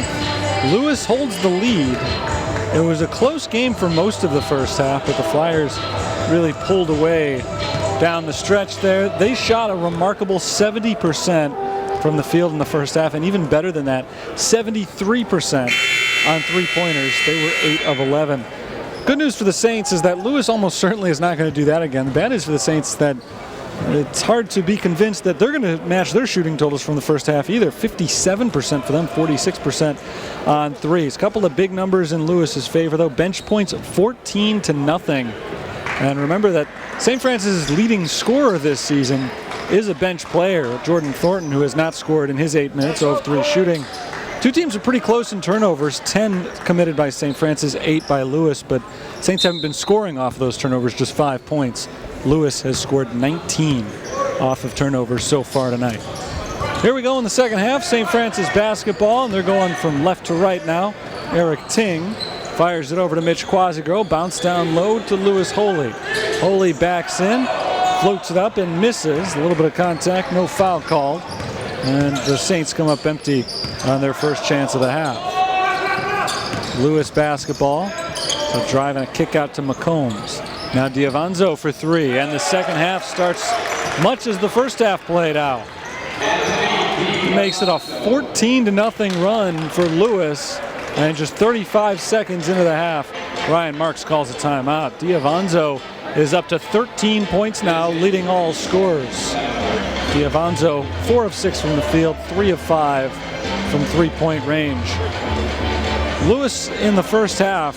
S1: Lewis holds the lead. It was a close game for most of the first half, but the Flyers really pulled away down the stretch there. They shot a remarkable 70% from the field in the first half, and even better than that, 73% on three-pointers. They were 8 of 11. Good news for the Saints is that Lewis almost certainly is not going to do that again. The bad news for the Saints is that it's hard to be convinced that they're going to match their shooting totals from the first half either. 57% for them, 46% on threes. Couple of big numbers in Lewis's favor, though. Bench points 14-0. And remember that St. Francis' leading scorer this season is a bench player, Jordan Thornton, who has not scored in his 8 minutes, 0 of 3 shooting. Two teams are pretty close in turnovers, 10 committed by St. Francis, 8 by Lewis, but Saints haven't been scoring off of those turnovers, just 5 points. Lewis has scored 19 off of turnovers so far tonight. Here we go in the second half. St. Francis basketball, and they're going from left to right now. Eric Ting fires it over to Mitch Quasigro. Bounce down low to Lewis Holy. Holy backs in, floats it up and misses. A little bit of contact, no foul called. And the Saints come up empty on their first chance of the half. Lewis basketball. So driving a kick out to McCombs. Now Diavanzo for 3, and the second half starts much as the first half played out. He makes it a 14-0 run for Lewis, and just 35 seconds into the half, Ryan Marks calls a timeout. Diavanzo is up to 13 points now, leading all scorers. Diavanzo 4 of 6 from the field, 3 of 5 from three-point range. Lewis in the first half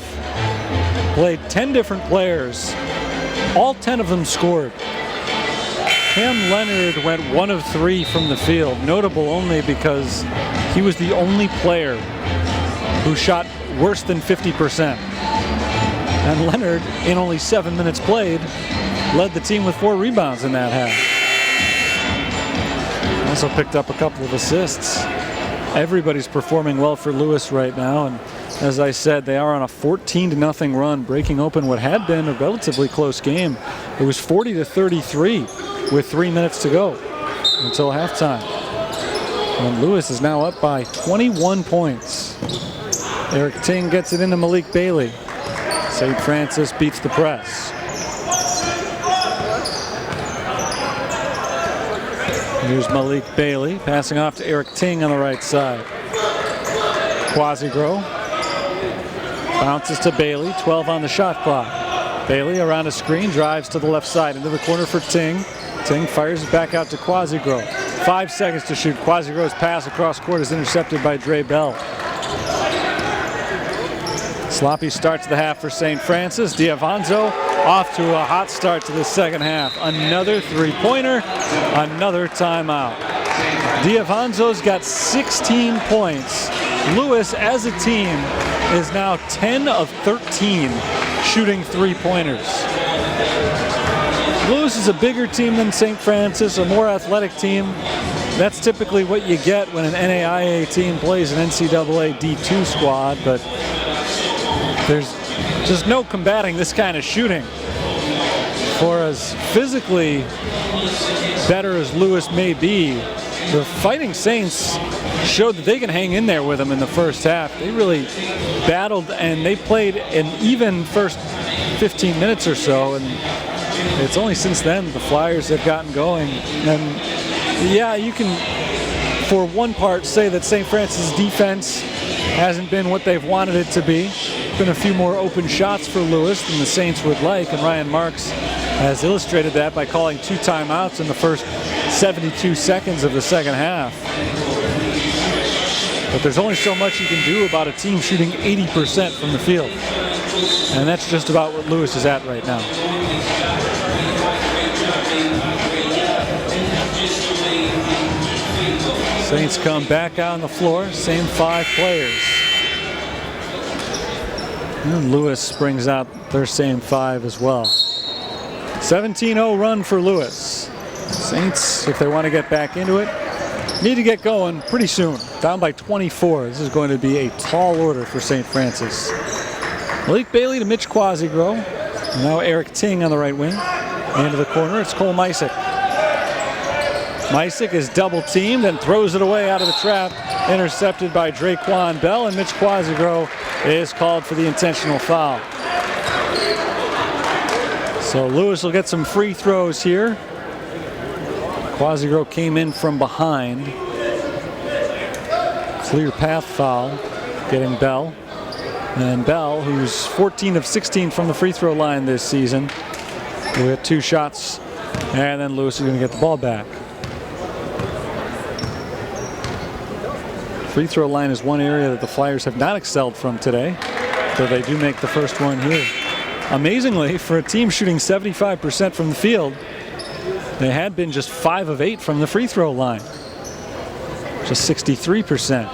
S1: played 10 different players. All 10 of them scored. Cam Leonard went 1 of 3 from the field, notable only because he was the only player who shot worse than 50%. And Leonard, in only 7 minutes played, led the team with 4 rebounds in that half. Also picked up a couple of assists. Everybody's performing well for Lewis right now, and as I said, they are on a 14-0 run, breaking open what had been a relatively close game. It was 40-33 with 3 minutes to go until halftime. And Lewis is now up by 21 points. Eric Ting gets it into Malik Bailey. St. Francis beats the press. Here's Malik Bailey passing off to Eric Ting on the right side. Quasigro bounces to Bailey, 12 on the shot clock. Bailey around a screen, drives to the left side into the corner for Ting. Ting fires it back out to Quasigro. 5 seconds to shoot. Quasigro's pass across court is intercepted by Dre Bell. Sloppy start to the half for St. Francis. Diavanzo off to a hot start to the second half. Another three-pointer, another timeout. Diavanzo's got 16 points. Lewis, as a team, is now 10 of 13 shooting three-pointers. Lewis is a bigger team than St. Francis, a more athletic team. That's typically what you get when an NAIA team plays an NCAA D2 squad, but there's just no combating this kind of shooting. For as physically better as Lewis may be, the Fighting Saints showed that they can hang in there with them in the first half. They really battled, and they played an even first 15 minutes or so, and it's only since then the Flyers have gotten going. And yeah, you can, for one part, say that St. Francis' defense hasn't been what they've wanted it to be. Been a few more open shots for Lewis than the Saints would like, and Ryan Marks has illustrated that by calling 2 timeouts in the first 72 seconds of the second half. But there's only so much you can do about a team shooting 80% from the field. And that's just about what Lewis is at right now. Saints come back out on the floor, same 5 players. And Lewis brings out their same 5 as well. 17-0 run for Lewis. Saints, if they want to get back into it, need to get going pretty soon. Down by 24. This is going to be a tall order for St. Francis. Malik Bailey to Mitch Quasigro. Now Eric Ting on the right wing. Into the corner, it's Cole Misick. Mysick is double teamed and throws it away out of the trap. Intercepted by Draquan Bell, and Mitch Quasigro is called for the intentional foul. So Lewis will get some free throws here. Quasigro came in from behind. Clear path foul, getting Bell. And Bell, who's 14 of 16 from the free throw line this season, will hit 2 shots, and then Lewis is going to get the ball back. Free throw line is one area that the Flyers have not excelled from today, though they do make the first one here. Amazingly, for a team shooting 75% from the field, they had been just 5 of 8 from the free throw line, just 63%.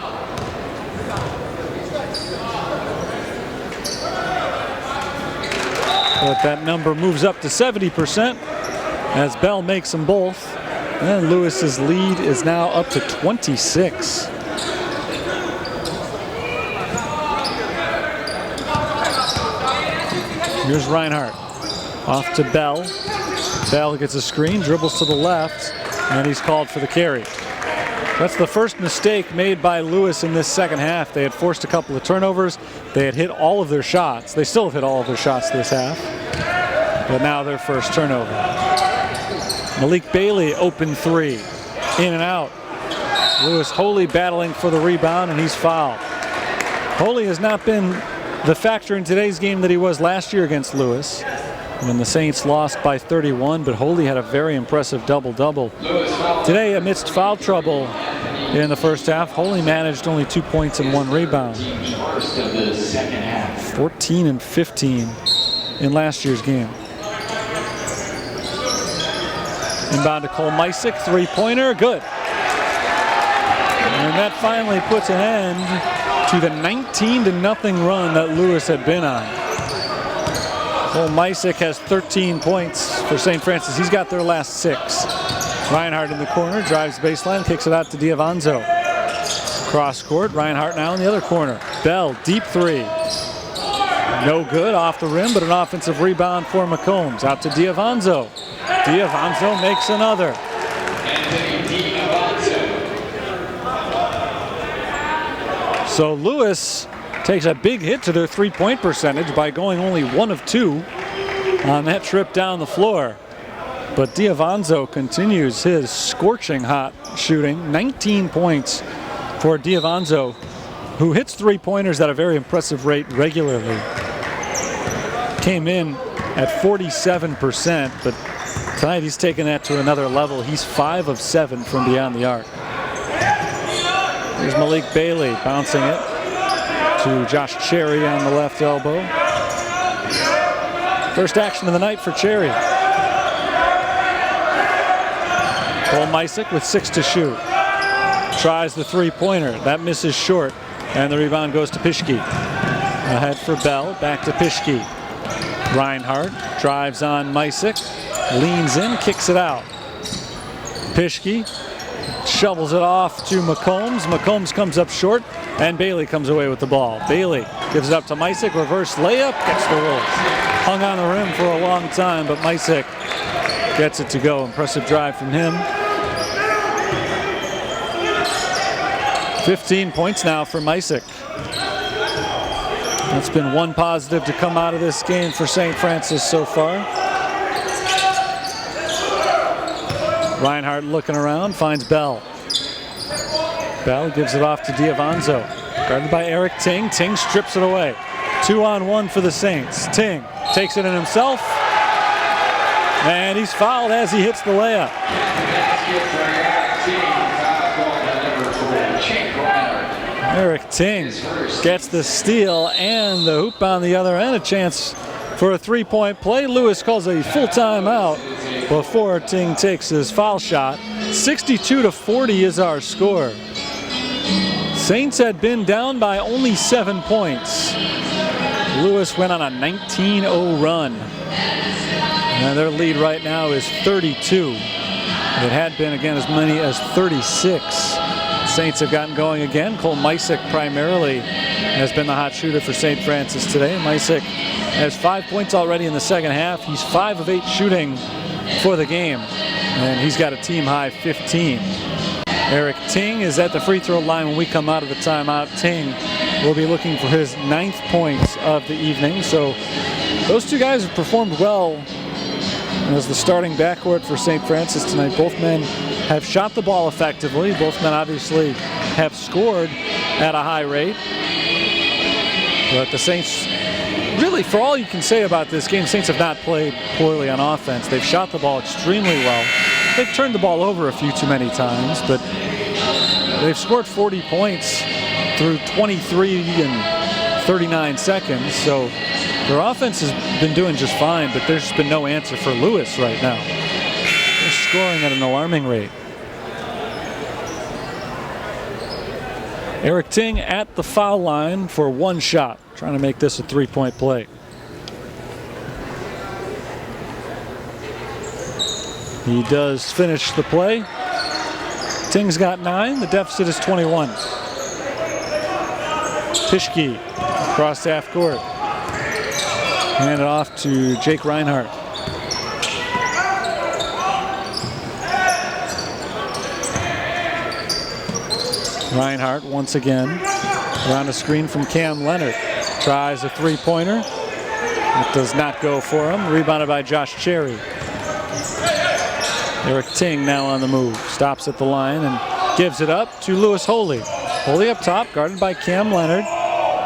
S1: But that number moves up to 70% as Bell makes them both. And Lewis's lead is now up to 26. Here's Reinhart. Off to Bell. Bell gets a screen, dribbles to the left, and he's called for the carry. That's the first mistake made by Lewis in this second half. They had forced a couple of turnovers. They had hit all of their shots. They still have hit all of their shots this half. But now their first turnover. Malik Bailey, open 3. In and out. Lewis Holy battling for the rebound, and he's fouled. Holy has not been the factor in today's game that he was last year against Lewis, when the Saints lost by 31, but Holy had a very impressive double-double. Today, amidst foul trouble in the first half, Holy managed only 2 points and 1 rebound. 14 and 15 in last year's game. Inbound to Cole Mysick, 3-pointer, good. And that finally puts an end to the 19-0 run that Lewis had been on. Cole Mysick has 13 points for St. Francis. He's got their last 6. Reinhart in the corner, drives baseline, kicks it out to Diavanzo. Cross court, Reinhart now in the other corner. Bell, deep 3. No good, off the rim, but an offensive rebound for McCombs. Out to Diavanzo. Diavanzo makes another. So Lewis takes a big hit to their 3-point percentage by going only 1 of 2 on that trip down the floor. But Diavanzo continues his scorching hot shooting. 19 points for Diavanzo, who hits 3-pointers at a very impressive rate regularly. Came in at 47%, but tonight he's taken that to another level. He's 5 of 7 from beyond the arc. Here's Malik Bailey bouncing it to Josh Cherry on the left elbow. First action of the night for Cherry. Cole Mysick with 6 to shoot. Tries the 3-pointer. That misses short, and the rebound goes to Pischke. Ahead for Bell, back to Pischke. Reinhart drives on Mysick, leans in, kicks it out. Pischke shovels it off to McCombs. McCombs comes up short, and Bailey comes away with the ball. Bailey gives it up to Mysick, reverse layup, gets the roll. Hung on the rim for a long time, but Mysick gets it to go. Impressive drive from him. 15 points now for Mysick. That's been one positive to come out of this game for St. Francis so far. Reinhart looking around, finds Bell. Bell gives it off to Diavanzo. Guarded by Eric Ting. Ting strips it away. 2-on-1 for the Saints. Ting takes it in himself. And he's fouled as he hits the layup. Eric Ting gets the steal and the hoop on the other end. A chance for a 3-point play. Lewis calls a full timeout before Ting takes his foul shot. 62-40 is our score. Saints had been down by only 7 points. Lewis went on a 19-0 run. And their lead right now is 32. It had been, again, as many as 36. Saints have gotten going again. Cole Mysick primarily has been the hot shooter for St. Francis today. Mysick has 5 points already in the second half. He's 5 of 8 shooting for the game. and he's got a team-high 15. Eric Ting is at the free throw line when we come out of the timeout. Ting will be looking for his 9th points of the evening. So those two guys have performed well as the starting backcourt for St. Francis tonight. Both men have shot the ball effectively. Both men obviously have scored at a high rate. But the Saints, really, for all you can say about this game, Saints have not played poorly on offense. They've shot the ball extremely well. They've turned the ball over a few too many times, but they've scored 40 points through 23 and 39 seconds. So their offense has been doing just fine, but there's been no answer for Lewis right now. They're scoring at an alarming rate. Eric Ting at the foul line for one shot, trying to make this a three-point play. He does finish the play. Ting's got 9. The deficit is 21. Pischke across half court. Hand it off to Jake Reinhardt. Reinhardt once again around a screen from Cam Leonard. Tries a three-pointer. It does not go for him. Rebounded by Josh Cherry. Eric Ting now on the move. Stops at the line and gives it up to Lewis Holy. Holy up top, guarded by Cam Leonard.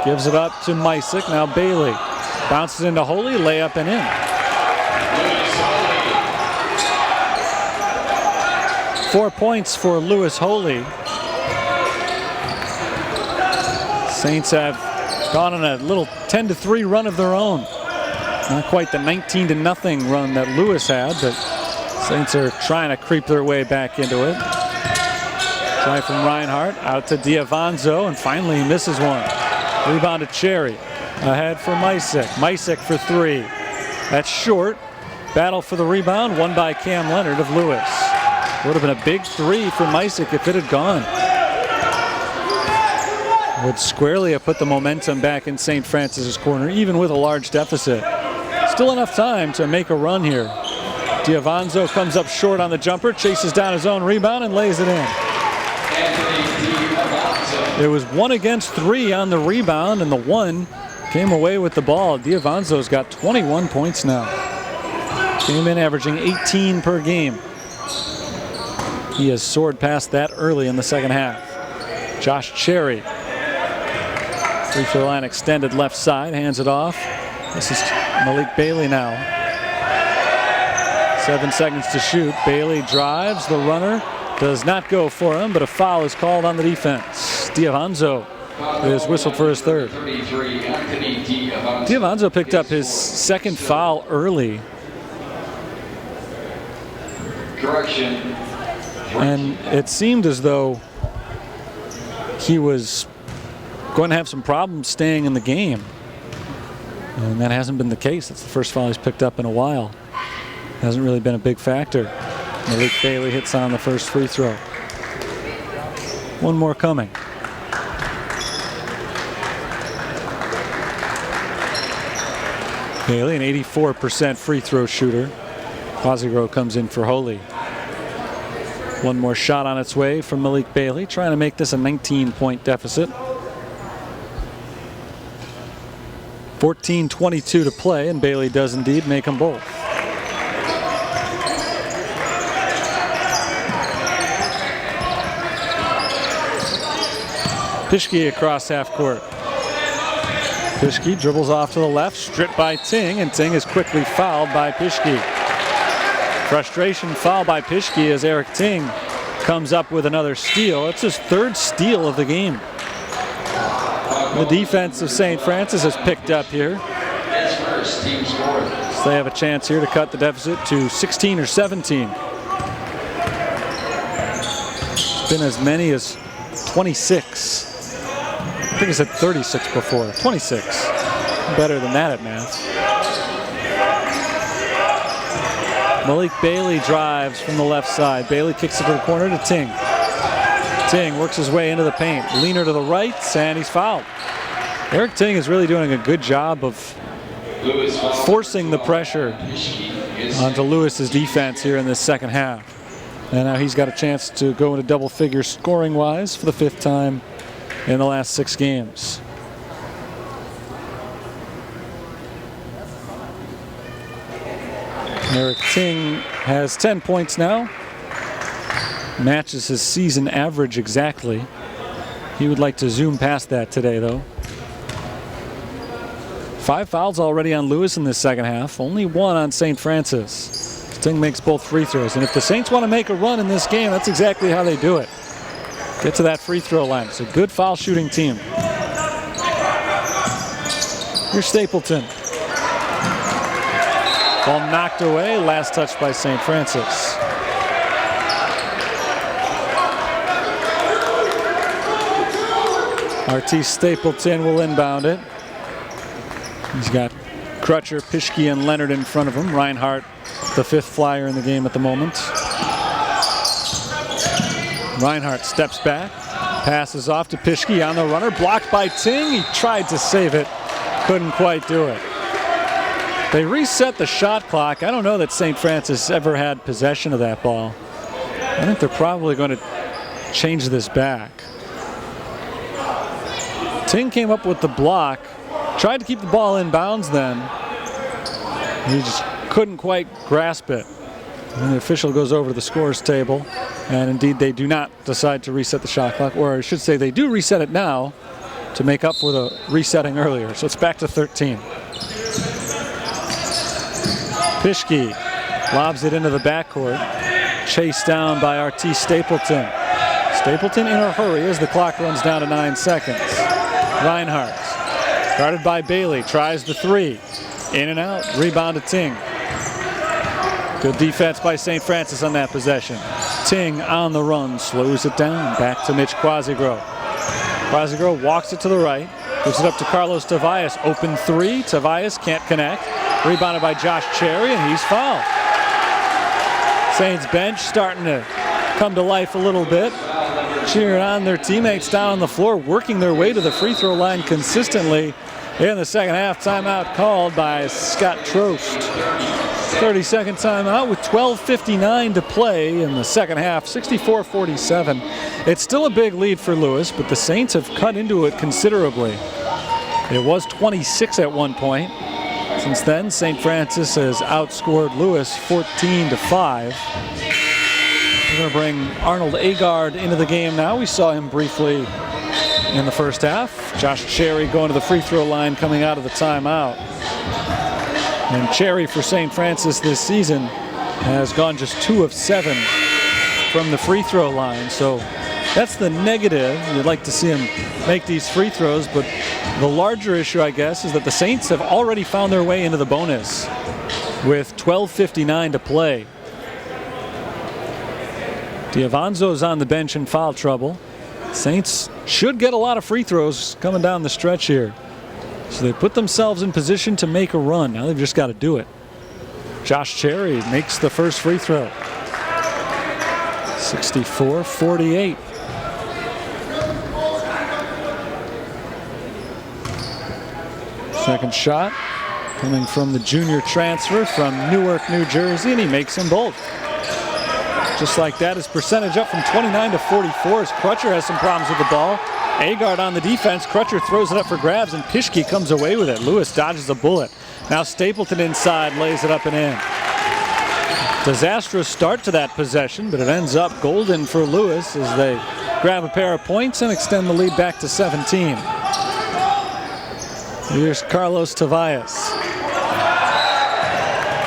S1: Gives it up to Mysick. Now Bailey. Bounces into Holy, layup and in. 4 points for Lewis Holy. Saints have gone on a little 10-3 run of their own. Not quite the 19-0 run that Lewis had, but Saints are trying to creep their way back into it. Try from Reinhardt out to Diavanzo, and finally he misses one. Rebound to Cherry. Ahead for Mysick. Mysick for 3. That's short. Battle for the rebound, won by Cam Leonard of Lewis. Would have been a big 3 for Mysick if it had gone. Would squarely have put the momentum back in St. Francis's corner, even with a large deficit. Still enough time to make a run here. Diavanzo comes up short on the jumper, chases down his own rebound and lays it in. It was 1 against 3 on the rebound, and the 1 came away with the ball. Diavanzo's got 21 points now. Came in averaging 18 per game. He has soared past that early in the second half. Josh Cherry. Free throw line extended left side, hands it off. This is Malik Bailey now. 7 seconds to shoot. Bailey drives, the runner does not go for him, but a foul is called on the defense. Diavanzo is whistled for his 3rd. Diavanzo picked up his 2nd foul early.
S2: Correction.
S1: And it seemed as though he was going to have some problems staying in the game. And that hasn't been the case. It's the first foul he's picked up in a while. Hasn't really been a big factor. Malik Bailey hits on the first free throw. One more coming. Bailey, an 84% free throw shooter. Quasigro comes in for Holy. One more shot on its way from Malik Bailey, trying to make this a 19-point deficit. 14:22 to play, and Bailey does indeed make them both. Pischke across half court. Pischke dribbles off to the left, stripped by Ting, and Ting is quickly fouled by Pischke. Frustration foul by Pischke as Eric Ting comes up with another steal. It's his 3rd steal of the game. The defense of St. Francis has picked up here. So they have a chance here to cut the deficit to 16 or 17. It's been as many as 26. I think I said 36 before. 26. Better than that at math. Malik Bailey drives from the left side. Bailey kicks it to the corner to Ting. Ting works his way into the paint. Leaner to the right, and he's fouled. Eric Ting is really doing a good job of forcing the pressure onto Lewis's defense here in this second half. And now he's got a chance to go into double figures scoring-wise for the 5th time in the last 6 games. Eric Ting has 10 points now. Matches his season average exactly. He would like to zoom past that today, though. 5 fouls already on Lewis in this second half. Only 1 on St. Francis. Ting makes both free throws. And if the Saints want to make a run in this game, that's exactly how they do it. Get to that free throw line. It's a good foul shooting team. Here's Stapleton. Ball knocked away. Last touch by St. Francis. RT Stapleton will inbound it. He's got Crutcher, Pischke, and Leonard in front of him. Reinhardt, the 5th flyer in the game at the moment. Reinhardt steps back, passes off to Pischke on the runner, blocked by Ting. He tried to save it, couldn't quite do it. They reset the shot clock. I don't know that St. Francis ever had possession of that ball. I think they're probably going to change this back. Ting came up with the block, tried to keep the ball in bounds then. He just couldn't quite grasp it. And the official goes over to the scores table, and indeed they do not decide to reset the shot clock, or I should say they do reset it now to make up for the resetting earlier. So it's back to 13. Pischke lobs it into the backcourt, chased down by RT Stapleton. Stapleton in a hurry as the clock runs down to 9 seconds. Reinhardt, guarded by Bailey, tries the 3. In and out, rebound to Ting. Good defense by St. Francis on that possession. Ting on the run, slows it down. Back to Mitch Quasigro. Quasigro walks it to the right, gives it up to Carlos Tavares. Open 3, Tavares can't connect. Rebounded by Josh Cherry, and he's fouled. Saints bench starting to come to life a little bit. Cheering on their teammates down on the floor, working their way to the free throw line consistently. In the second half, timeout called by Scott Trost. 30-second timeout with 12:59 to play in the second half, 64-47. It's still a big lead for Lewis, but the Saints have cut into it considerably. It was 26 at one point. Since then, St. Francis has outscored Lewis 14-5. We're going to bring Arnold Agard into the game now. We saw him briefly in the first half. Josh Cherry going to the free throw line coming out of the timeout. And Cherry for St. Francis this season has gone just 2 of 7 from the free throw line. So that's the negative. You'd like to see him make these free throws, but the larger issue, I guess, is that the Saints have already found their way into the bonus with 12:59 to play. Diavanzo's on the bench in foul trouble. Saints should get a lot of free throws coming down the stretch here. So they put themselves in position to make a run. Now they've just got to do it. Josh Cherry makes the first free throw. 64-48. Second shot coming from the junior transfer from Newark, New Jersey, and he makes them both. Just like that, his percentage up from 29 to 44 as Crutcher has some problems with the ball. Agard on the defense. Crutcher throws it up for grabs, and Pischke comes away with it. Lewis dodges a bullet. Now Stapleton inside, lays it up and in. Disastrous start to that possession, but it ends up golden for Lewis as they grab a pair of points and extend the lead back to 17. Here's Carlos Tavares.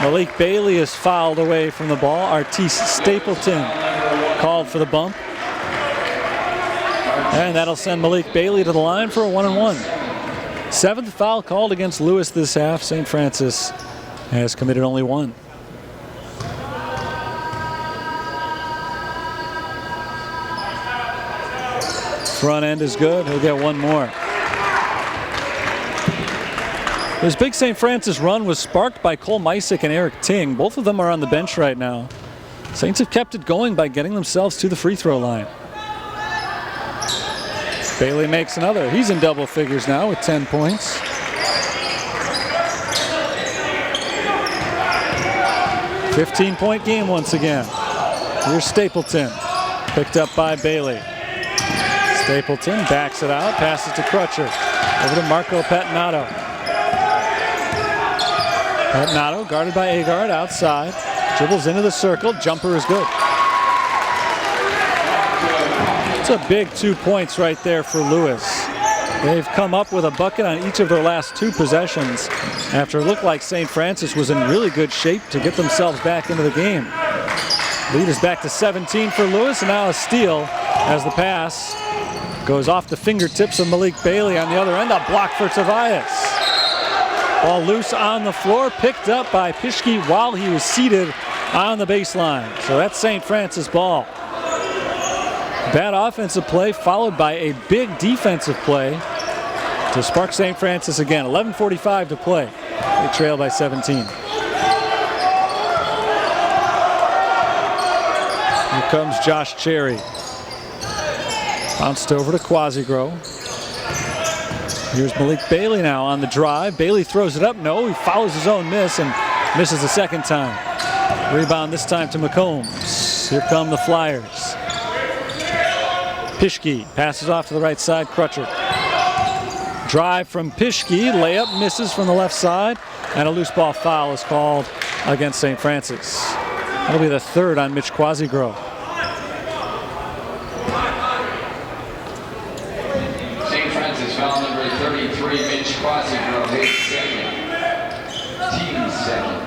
S1: Malik Bailey is fouled away from the ball. Artis Stapleton called for the bump. And that'll send Malik Bailey to the line for a 1-and-1. 7th foul called against Lewis this half. St. Francis has committed only 1. Front end is good. He'll get 1 more. This big St. Francis run was sparked by Cole Mysick and Eric Ting. Both of them are on the bench right now. Saints have kept it going by getting themselves to the free throw line. Bailey makes another. He's in double figures now with 10 points. .15-point game once again. Here's Stapleton, picked up by Bailey. Stapleton backs it out, passes to Crutcher. Over to Marco Pettinato. Pettinato guarded by Agard outside. Dribbles into the circle, jumper is good. It's a big 2 points right there for Lewis. They've come up with a bucket on each of their last 2 possessions after it looked like St. Francis was in really good shape to get themselves back into the game. Lead is back to 17 for Lewis, and now a steal as the pass goes off the fingertips of Malik Bailey on the other end. A block for Tobias. Ball loose on the floor, picked up by Pischke while he was seated on the baseline. So that's St. Francis ball. Bad offensive play followed by a big defensive play to spark St. Francis again. 11:45 to play. They trail by 17. Here comes Josh Cherry. Bounced over to Quasigro. Here's Malik Bailey now on the drive. Bailey throws it up. No, he follows his own miss and misses the second time. Rebound this time to McCombs. Here come the Flyers. Pischke passes off to the right side. Crutcher. Drive from Pischke. Layup misses from the left side. And a loose ball foul is called against St. Francis. That'll be the third on Mitch Quasigro.
S2: St. Francis foul number 33, Mitch Quasigro, his second. Team second.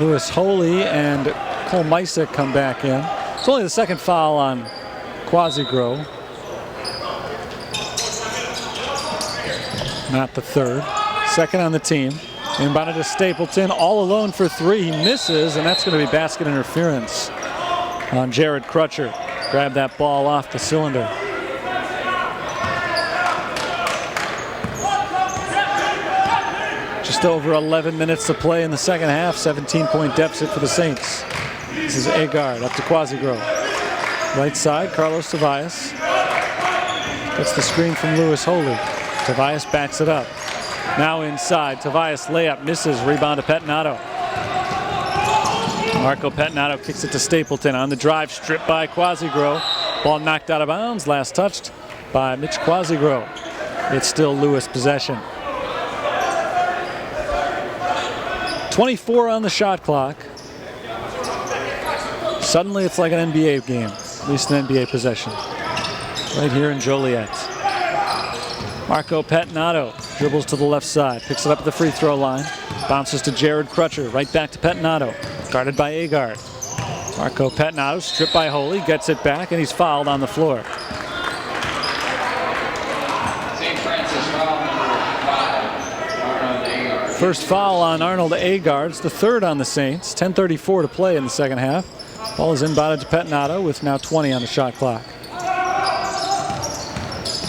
S1: Lewis Holy and Cole Misek come back in. It's only the second foul on Quasigro. Not the third. Second on the team. Inbounded to Stapleton, all alone for 3. He misses, and that's going to be basket interference on Jared Crutcher. Grab that ball off the cylinder. Just over 11 minutes to play in the second half. 17-point deficit for the Saints. This is Agard up to Quasigro. Right side, Carlos Tobias. Gets the screen from Lewis Holy. Tobias backs it up. Now inside, Tobias layup misses, rebound to Pettinato. Marco Pettinato kicks it to Stapleton on the drive, stripped by Quasigro. Ball knocked out of bounds, last touched by Mitch Quasigro. It's still Lewis possession. 24 on the shot clock. Suddenly it's like an NBA game, at least an NBA possession. Right here in Joliet. Marco Pettinato dribbles to the left side, picks it up at the free throw line, bounces to Jared Crutcher, right back to Pettinato, guarded by Agard. Marco Pettinato stripped by Holy, gets it back, and he's fouled on the floor.
S2: St. Francis foul number 5, Arnold Agard.
S1: First foul on Arnold Agard. It's the third on the Saints. 10:34 to play in the second half. Ball is inbounded to Pettinato with now 20 on the shot clock.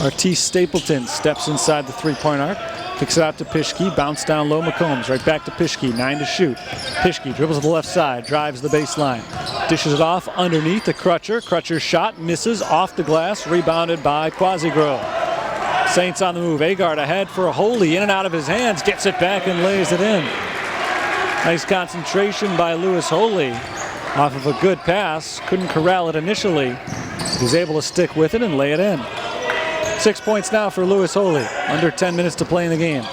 S1: Artis Stapleton steps inside the three-point arc, kicks it out to Pischke, bounce down low, McCombs, right back to Pischke, 9 to shoot. Pischke dribbles to the left side, drives the baseline, dishes it off underneath to Crutcher. Crutcher's shot misses off the glass, rebounded by Quasigro. Saints on the move, Agard ahead for a Holy, in and out of his hands, gets it back and lays it in. Nice concentration by Lewis Holy off of a good pass, couldn't corral it initially. He's able to stick with it and lay it in. 6 points now for Lewis Holy. Under 10 minutes to play in the game.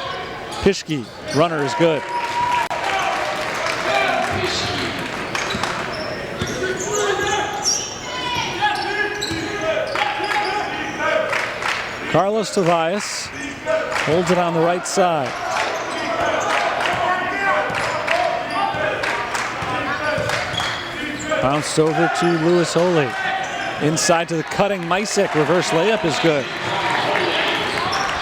S1: Pischke, runner is good. Carlos Tobias holds it on the right side. Bounced over to Lewis Holy. Inside to the cutting Misek. Reverse layup is good.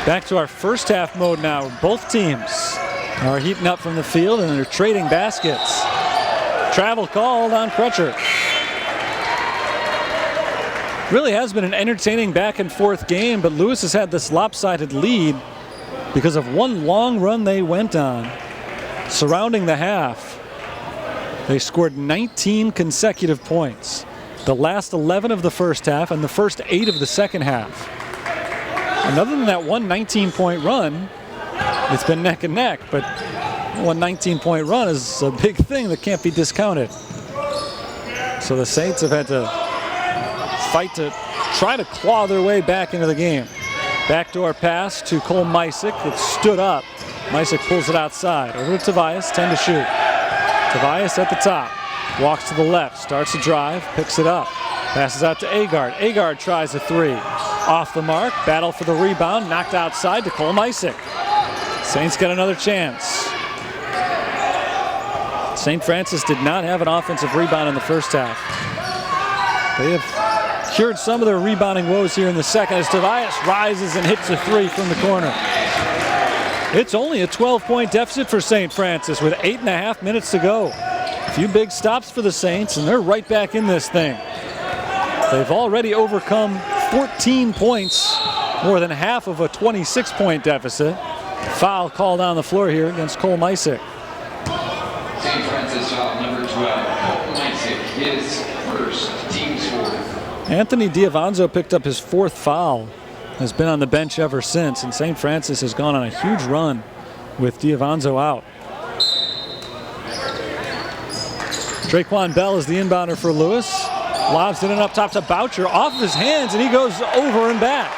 S1: Back to our first half mode now. Both teams are heating up from the field and they're trading baskets. Travel called on Crutcher. Really has been an entertaining back and forth game, but Lewis has had this lopsided lead because of one long run they went on surrounding the half. They scored 19 consecutive points. The last 11 of the first half and the first 8 of the second half. And other than that one 19-point run, it's been neck and neck, but one 19-point run is a big thing that can't be discounted. So the Saints have had to fight to try to claw their way back into the game. Backdoor pass to Cole Misick. It stood up. Misick pulls it outside. Over to Tobias, 10 to shoot. Tobias at the top. Walks to the left, starts to drive, picks it up. Passes out to Agard. Agard tries a three. Off the mark, battle for the rebound, knocked outside to Cole Misick. Saints get another chance. St. Francis did not have an offensive rebound in the first half. They have cured some of their rebounding woes here in the second as Tobias rises and hits a three from the corner. It's only a 12-point deficit for St. Francis with 8.5 minutes to go. A few big stops for the Saints, and they're right back in this thing. They've already overcome 14 points, more than half of a 26-point deficit. Foul called on the floor here against Cole Misick.
S2: St. Francis foul number 12. Cole Misick, his first, team's fourth.
S1: Anthony Diavanzo picked up his fourth foul. Has been on the bench ever since, and St. Francis has gone on a huge run with Diavanzo out. Draquan Bell is the inbounder for Lewis. Lobs it in up top to Boucher, off of his hands, and he goes over and back.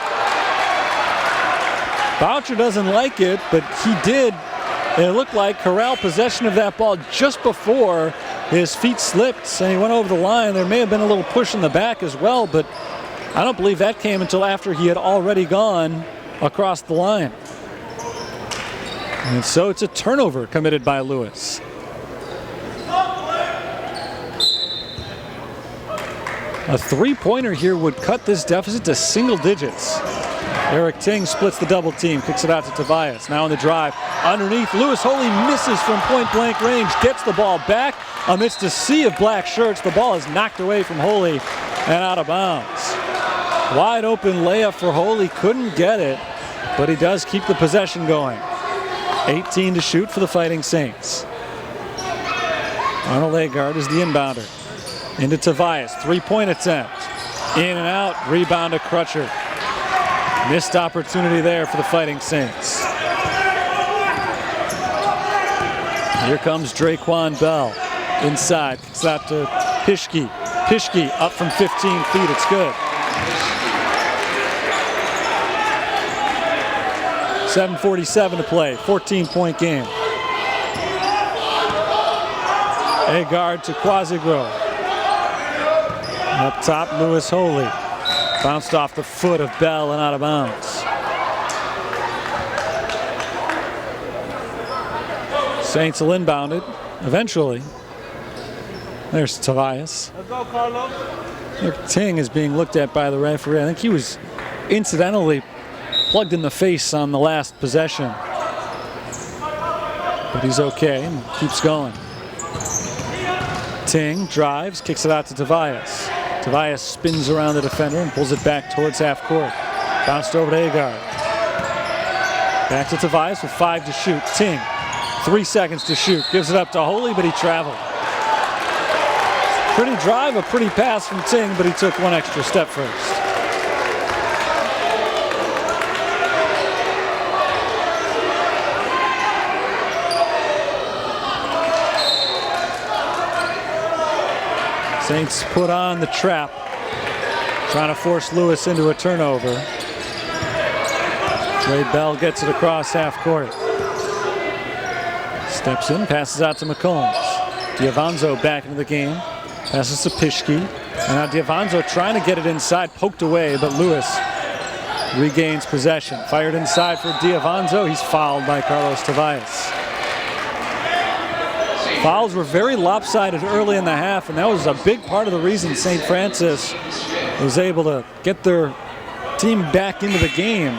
S1: Boucher doesn't like it, but he did. And it looked like corral possession of that ball just before his feet slipped, and he went over the line. There may have been a little push in the back as well, but I don't believe that came until after he had already gone across the line. And so it's a turnover committed by Lewis. A three-pointer here would cut this deficit to single digits. Eric Ting splits the double team, kicks it out to Tobias. Now on the drive, underneath, Lewis Holy misses from point-blank range, gets the ball back amidst a sea of black shirts. The ball is knocked away from Holy and out of bounds. Wide open layup for Holy, couldn't get it, but he does keep the possession going. 18 to shoot for the Fighting Saints. Arnold Agard is the inbounder. Into Tobias, three-point attempt. In and out, rebound to Crutcher. Missed opportunity there for the Fighting Saints. Here comes Draquan Bell. Inside, kicks out to Pischke. Pischke up from 15 feet, it's good. 7:47 to play, 14-point game. Agard to Quasigro. Up top, Lewis Holy. Bounced off the foot of Bell and out of bounds. Saints will inbound it eventually. There's Tobias.
S3: Let's go, Carlos.
S1: Ting is being looked at by the referee. I think he was incidentally plugged in the face on the last possession. But he's okay and keeps going. Ting drives, kicks it out to Tobias. Tobias spins around the defender and pulls it back towards half court. Bounced over to Agard. Back to Tobias with 5 to shoot. Ting, 3 seconds to shoot. Gives it up to Holy, but he traveled. Pretty drive, a pretty pass from Ting, but he took one extra step first. Saints put on the trap, trying to force Lewis into a turnover. Trey Bell gets it across half court. Steps in, passes out to McCombs. Diavanzo back into the game. Passes to Pischke. And now Diavanzo trying to get it inside, poked away, but Lewis regains possession. Fired inside for Diavanzo. He's fouled by Carlos Tobias. Fouls were very lopsided early in the half, and that was a big part of the reason St. Francis was able to get their team back into the game.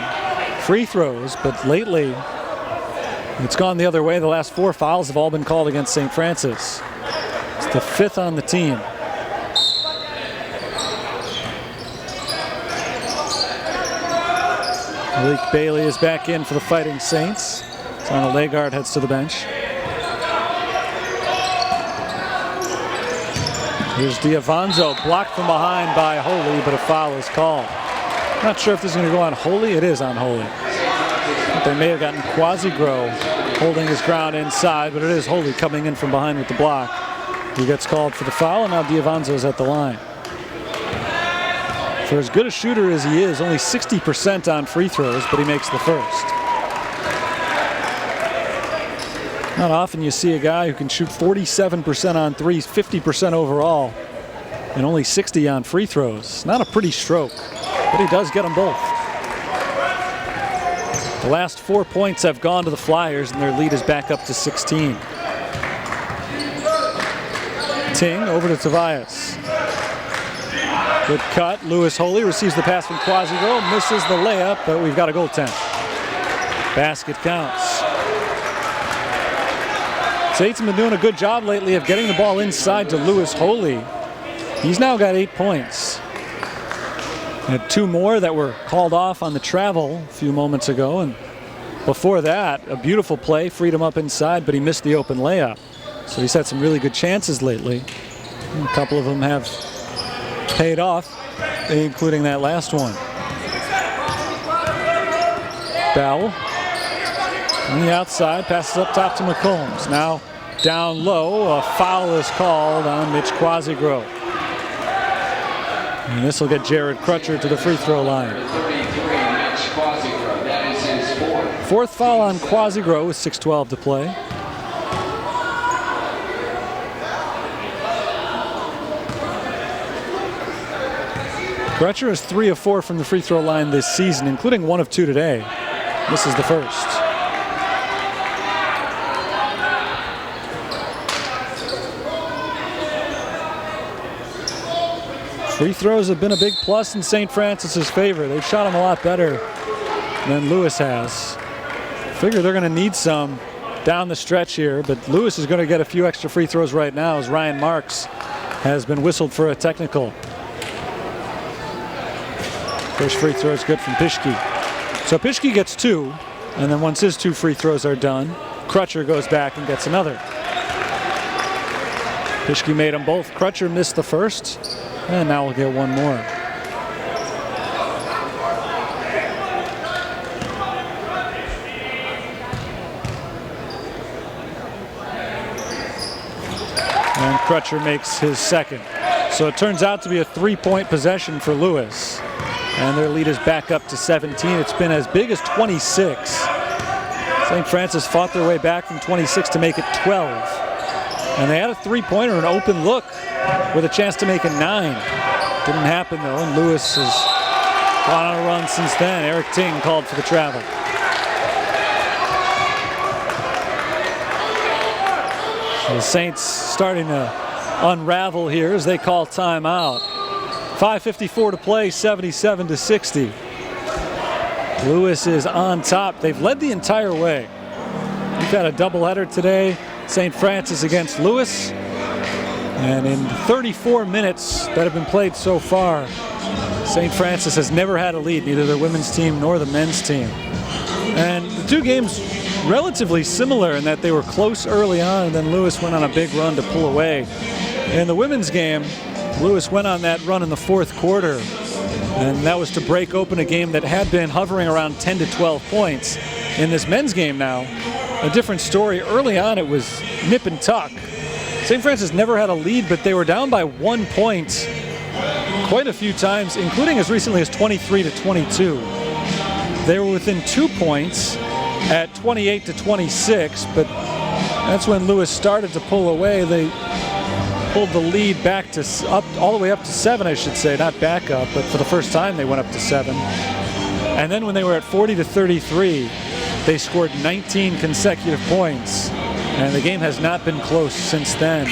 S1: Free throws, but lately it's gone the other way. The last 4 fouls have all been called against St. Francis. It's the 5th on the team. Malik Bailey is back in for the Fighting Saints. Arnold Agard heads to the bench. Here's Diavanzo, blocked from behind by Holy, but a foul is called. Not sure if this is going to go on Holy. It is on Holy. They may have gotten Quasigro holding his ground inside, but it is Holy coming in from behind with the block. who gets called for the foul, and now Diavanzo's at the line. For as good a shooter as he is, only 60% on free throws, but he makes the first. Not often you see a guy who can shoot 47% on threes, 50% overall, and only 60 on free throws. Not a pretty stroke, but he does get them both. The last 4 points have gone to the Flyers, and their lead is back up to 16. Ting over to Tobias. Good cut. Lewis Holy receives the pass from Quasigro, misses the layup, but we've got a goaltend. Basket counts. Saints have been doing a good job lately of getting the ball inside to Lewis Holy. He's now got 8 points. Had 2 more that were called off on the travel a few moments ago, and before that, a beautiful play, freed him up inside, but he missed the open layup. So he's had some really good chances lately. A couple of them have paid off, including that last one. Bell on the outside, passes up top to McCombs. Now down low, a foul is called on Mitch Quasigro. And this will get Jared Crutcher to the free throw line.
S2: 33, Mitch Quasigro. That is his fourth.
S1: Fourth foul on Quasigro with 6:12 to play. Crutcher is 3 of 4 from the free throw line this season, including 1 of 2 today. This is the first. Free throws have been a big plus in St. Francis's favor. They've shot them a lot better than Lewis has. Figure they're going to need some down the stretch here, but Lewis is going to get a few extra free throws right now as Ryan Marks has been whistled for a technical. First free throw is good from Pischke. So Pischke gets 2, and then once his 2 free throws are done, Crutcher goes back and gets another. Pischke made them both. Crutcher missed the first, and now we'll get 1 more. And Crutcher makes his second. So it turns out to be a 3-point possession for Lewis. And their lead is back up to 17. It's been as big as 26. St. Francis fought their way back from 26 to make it 12. And they had a 3-pointer, an open look, with a chance to make it 9. Didn't happen, though, and Lewis has gone on a run since then. Eric Ting called for the travel. So the Saints starting to unravel here as they call timeout. 5:54 to play, 77-60. Lewis is on top. They've led the entire way. We've got a doubleheader today. St. Francis against Lewis. And in 34 minutes that have been played so far, St. Francis has never had a lead, neither the women's team nor the men's team. And the 2 games relatively similar in that they were close early on, and then Lewis went on a big run to pull away. In the women's game, Lewis went on that run in the 4th quarter, and that was to break open a game that had been hovering around 10 to 12 points. In this men's game now, a different story. Early on, it was nip and tuck. St. Francis never had a lead, but they were down by 1 point quite a few times, including as recently as 23 to 22. They were within 2 points at 28 to 26, but that's when Lewis started to pull away. They pulled the lead back to all the way up to 7, I should say, not back up, but for the first time they went up to 7. And then when they were at 40 to 33, they scored 19 consecutive points, and the game has not been close since then.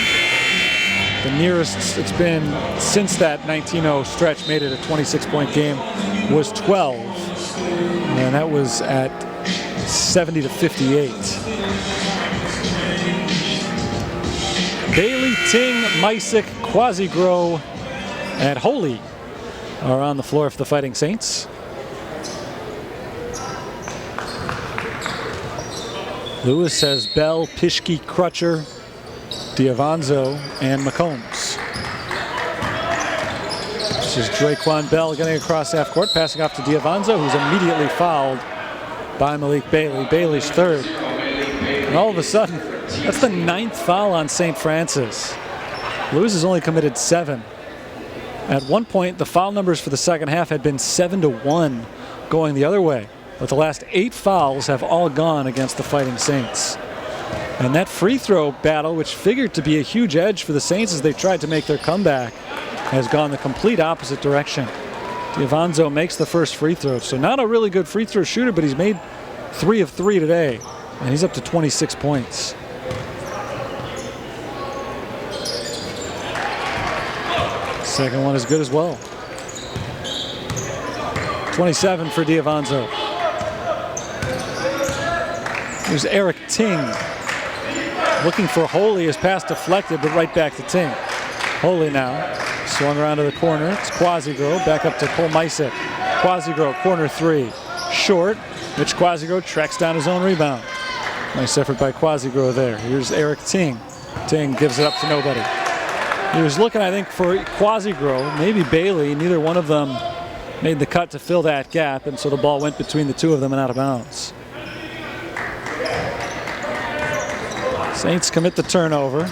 S1: The nearest it's been since that 19-0 stretch made it a 26-point game was 12, and that was at 70 to 58. Bailey, Ting, Misick, Quasigro, and Holy are on the floor for the Fighting Saints. Lewis has Bell, Pischke, Crutcher, Diavanzo, and McCombs. This is Draquan Bell getting across half court, passing off to Diavanzo, who's immediately fouled by Malik Bailey. Bailey's 3rd. And all of a sudden, that's the 9th foul on St. Francis. Lewis has only committed 7. At one point, the foul numbers for the second half had been 7-1 going the other way. But the last 8 fouls have all gone against the Fighting Saints. And that free throw battle, which figured to be a huge edge for the Saints as they tried to make their comeback, has gone the complete opposite direction. D'Avanzo makes the first free throw. So not a really good free throw shooter, but he's made 3 of 3 today. And he's up to 26 points. Second one is good as well. 27 for D'Avanzo. Here's Eric Ting. Looking for Holy. His pass deflected, but right back to Ting. Holy now. Swung around to the corner. It's Quasigro. Back up to Cole Misick. Quasigro, corner 3. Short. Mitch Quasigro tracks down his own rebound. Nice effort by Quasigro there. Here's Eric Ting. Ting gives it up to nobody. He was looking, I think, for Quasigro, maybe Bailey. Neither one of them made the cut to fill that gap, and so the ball went between the two of them and out of bounds. Saints commit the turnover.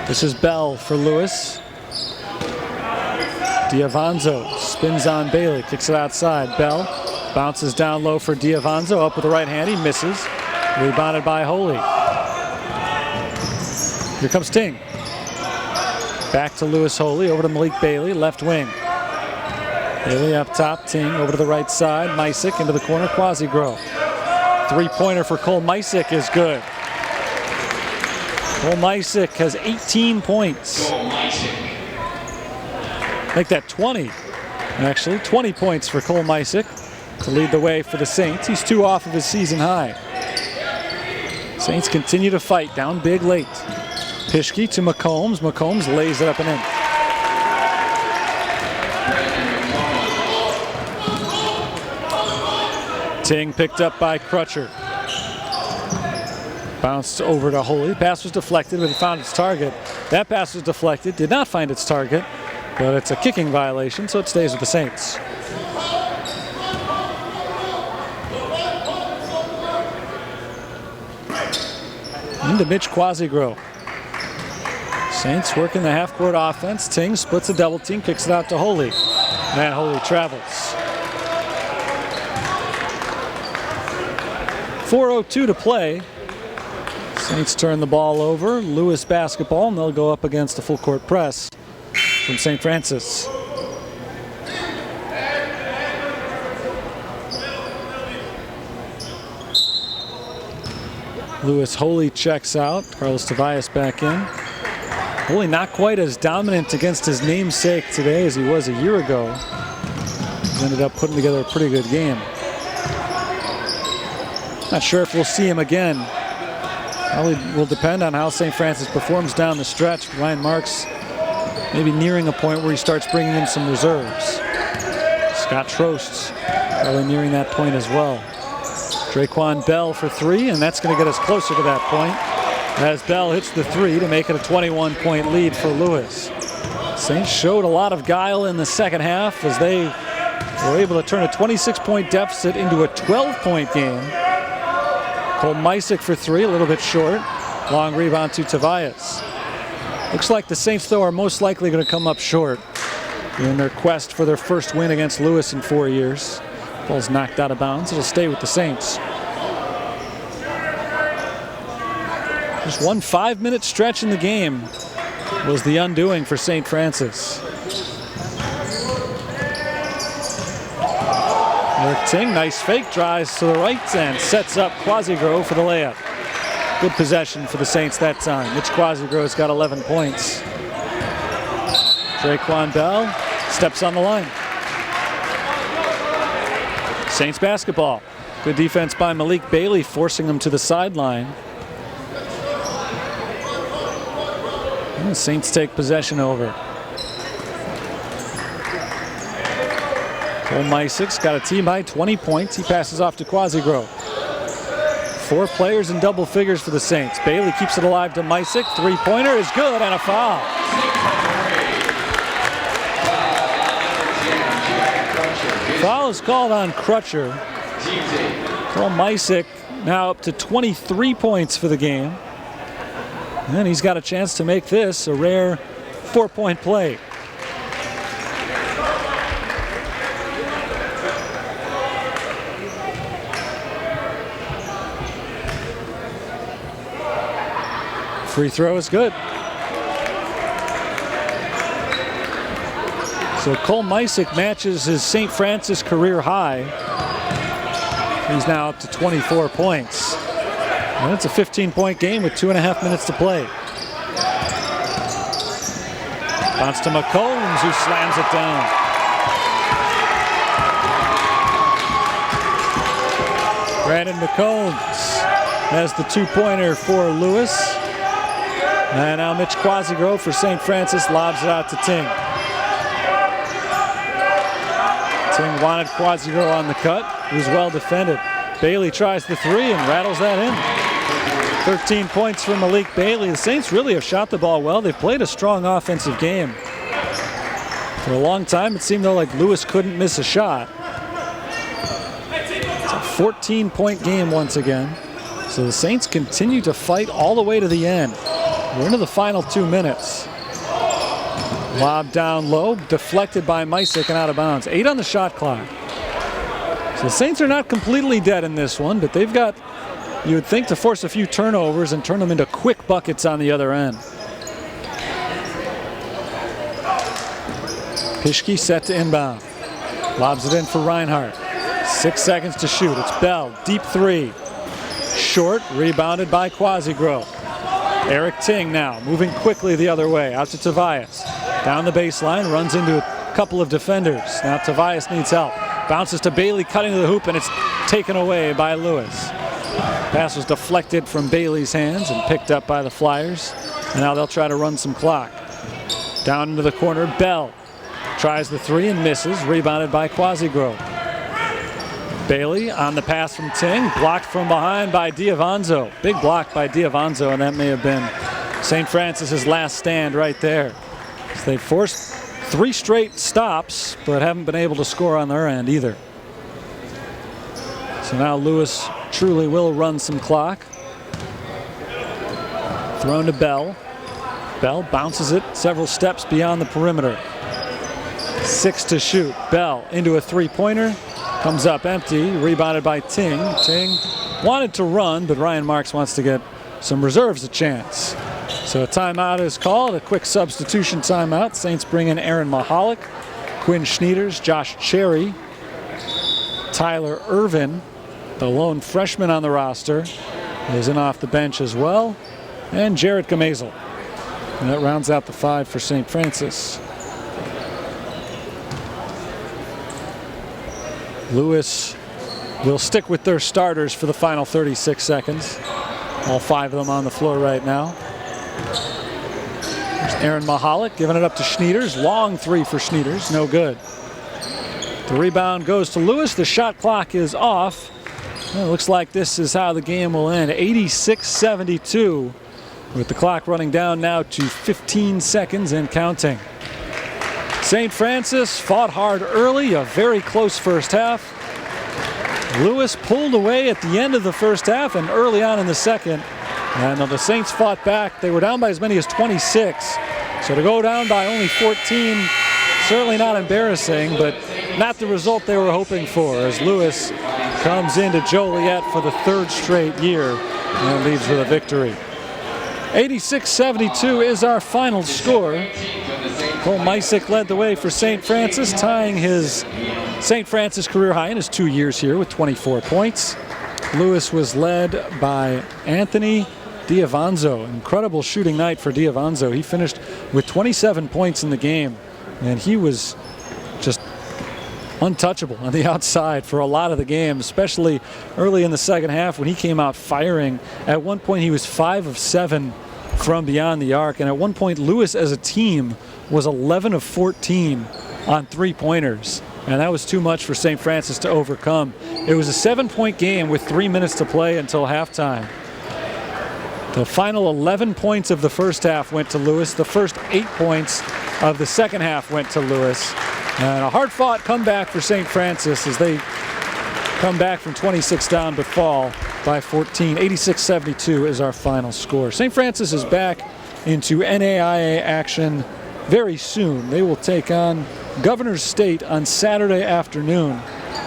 S1: This is Bell for Lewis. D'Avanzo spins on Bailey, kicks it outside. Bell bounces down low for D'Avanzo, up with the right hand, he misses. Rebounded by Holy. Here comes Ting. Back to Lewis Holy, over to Malik Bailey, left wing. Bailey up top, Ting over to the right side. Misick into the corner, Quasigro. Three-pointer for Cole Misick is good. Cole Misick has 18 points. Make that 20, actually. 20 points for Cole Misick to lead the way for the Saints. He's 2 off of his season high. Saints continue to fight, down big late. Pischke to McCombs. McCombs lays it up and in. Ting picked up by Crutcher. Bounced over to Holy. Pass was deflected, but it found its target. That pass was deflected, did not find its target, but it's a kicking violation, so it stays with the Saints. Into Mitch Quasigro. Saints working the half-court offense. Ting splits a double team, kicks it out to Holy. And Holy travels. 4:02 to play. Saints turn the ball over. Lewis basketball, and they'll go up against a full-court press from St. Francis. Lewis Holy checks out. Carlos Tobias back in. Holy not quite as dominant against his namesake today as he was a year ago. He's ended up putting together a pretty good game. Not sure if we'll see him again. Probably will depend on how St. Francis performs down the stretch. Ryan Marks maybe nearing a point where he starts bringing in some reserves. Scott Trost probably nearing that point as well. Draquan Bell for 3, and that's going to get us closer to that point as Bell hits the 3 to make it a 21-point lead for Lewis. Saints showed a lot of guile in the second half as they were able to turn a 26-point deficit into a 12-point game. Cole Misick for 3, a little bit short. Long rebound to Tobias. Looks like the Saints, though, are most likely going to come up short in their quest for their first win against Lewis in 4 years. Ball's knocked out of bounds. It'll stay with the Saints. Just one 5-minute stretch in the game was the undoing for St. Francis. Eric Ting, nice fake, drives to the right and sets up Quasigro for the layup. Good possession for the Saints that time. Mitch Quasigro's got 11 points. Draquan Bell steps on the line. Saints basketball. Good defense by Malik Bailey, forcing them to the sideline. And the Saints take possession over. Cole Misick's got a team high 20 points. He passes off to Quasigro. 4 players in double figures for the Saints. Bailey keeps it alive to Misick. 3-pointer is good and a foul. Foul is called on Crutcher. Cole Misick now up to 23 points for the game. And he's got a chance to make this a rare 4-point play. Free throw is good. So Cole Misick matches his St. Francis career high. He's now up to 24 points. And it's a 15-point game with 2.5 minutes to play. Bounce to McCombs, who slams it down. Brandon McCombs has the 2-pointer for Lewis. And now Mitch Quasigrove for St. Francis lobs it out to Ting. Ting wanted Quasigrove on the cut. He was well defended. Bailey tries the three and rattles that in. 13 points for Malik Bailey. The Saints really have shot the ball well. They've played a strong offensive game. For a long time, it seemed though like Lewis couldn't miss a shot. It's a 14-point game once again. So the Saints continue to fight all the way to the end. We're into the final 2 minutes. Lob down low, deflected by Misick and out of bounds. 8 on the shot clock. So the Saints are not completely dead in this one, but they've got, you would think, to force a few turnovers and turn them into quick buckets on the other end. Pischke set to inbound. Lobs it in for Reinhardt. 6 seconds to shoot. It's Bell, deep three. Short, rebounded by Quasigrove. Eric Ting now moving quickly the other way, out to Tobias. Down the baseline, runs into a couple of defenders. Now Tobias needs help. Bounces to Bailey, cutting to the hoop, and it's taken away by Lewis. Pass was deflected from Bailey's hands and picked up by the Flyers. And now they'll try to run some clock. Down into the corner, Bell tries the three and misses, rebounded by Quasigrove. Bailey on the pass from Ting, blocked from behind by Diavanzo. Big block by Diavanzo, and that may have been St. Francis's last stand right there. So they forced 3 straight stops, but haven't been able to score on their end either. So now Lewis truly will run some clock. Thrown to Bell. Bell bounces it several steps beyond the perimeter. 6 to shoot. Bell into a three-pointer. Comes up empty, rebounded by Ting. Ting wanted to run, but Ryan Marks wants to get some reserves a chance. So a timeout is called, a quick substitution timeout. Saints bring in Aaron Mahalik, Quinn Schneiders, Josh Cherry, Tyler Irvin, the lone freshman on the roster, is in off the bench as well, and Jarrett Gamazel. And that rounds out the 5 for St. Francis. Lewis will stick with their starters for the final 36 seconds. All 5 of them on the floor right now. There's Aaron Mahalik giving it up to Schneiders. Long three for Schneiders, no good. The rebound goes to Lewis. The shot clock is off. Well, it looks like this is how the game will end. 86-72 with the clock running down now to 15 seconds and counting. St. Francis fought hard early, a very close first half. Lewis pulled away at the end of the first half and early on in the second. And the Saints fought back. They were down by as many as 26. So to go down by only 14, certainly not embarrassing, but not the result they were hoping for, as Lewis comes into Joliet for the 3rd straight year and leaves with a victory. 86-72 is our final score. Cole Misick led the way for St. Francis, tying his St. Francis career high in his 2 years here with 24 points. Lewis was led by Anthony Diavanzo. Incredible shooting night for Diavanzo. He finished with 27 points in the game, and he was just untouchable on the outside for a lot of the game, especially early in the second half when he came out firing. At one point, he was 5 of 7 from beyond the arc, and at one point, Lewis as a team was 11 of 14 on three-pointers, and that was too much for St. Francis to overcome. It was a 7-point game with 3 minutes to play until halftime. The final 11 points of the first half went to Lewis. The first 8 points of the second half went to Lewis. And a hard-fought comeback for St. Francis as they come back from 26 down but fall by 14. 86-72 is our final score. St. Francis is back into NAIA action very soon. They will take on Governor's State on Saturday afternoon,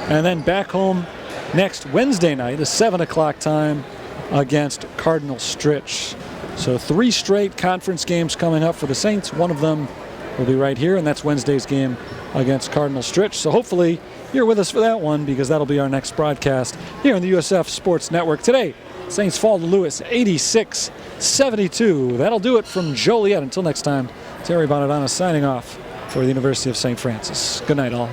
S1: and then back home next Wednesday night, a 7 o'clock time, against Cardinal Stritch. So 3 straight conference games coming up for the Saints. One of them will be right here, and that's Wednesday's game against Cardinal Stritch. So hopefully you're with us for that one, because that'll be our next broadcast here on the USF Sports Network. Today, Saints fall to Lewis 86-72. That'll do it from Joliet. Until next time, Terry Bonadonna signing off for the University of St. Francis. Good night, all.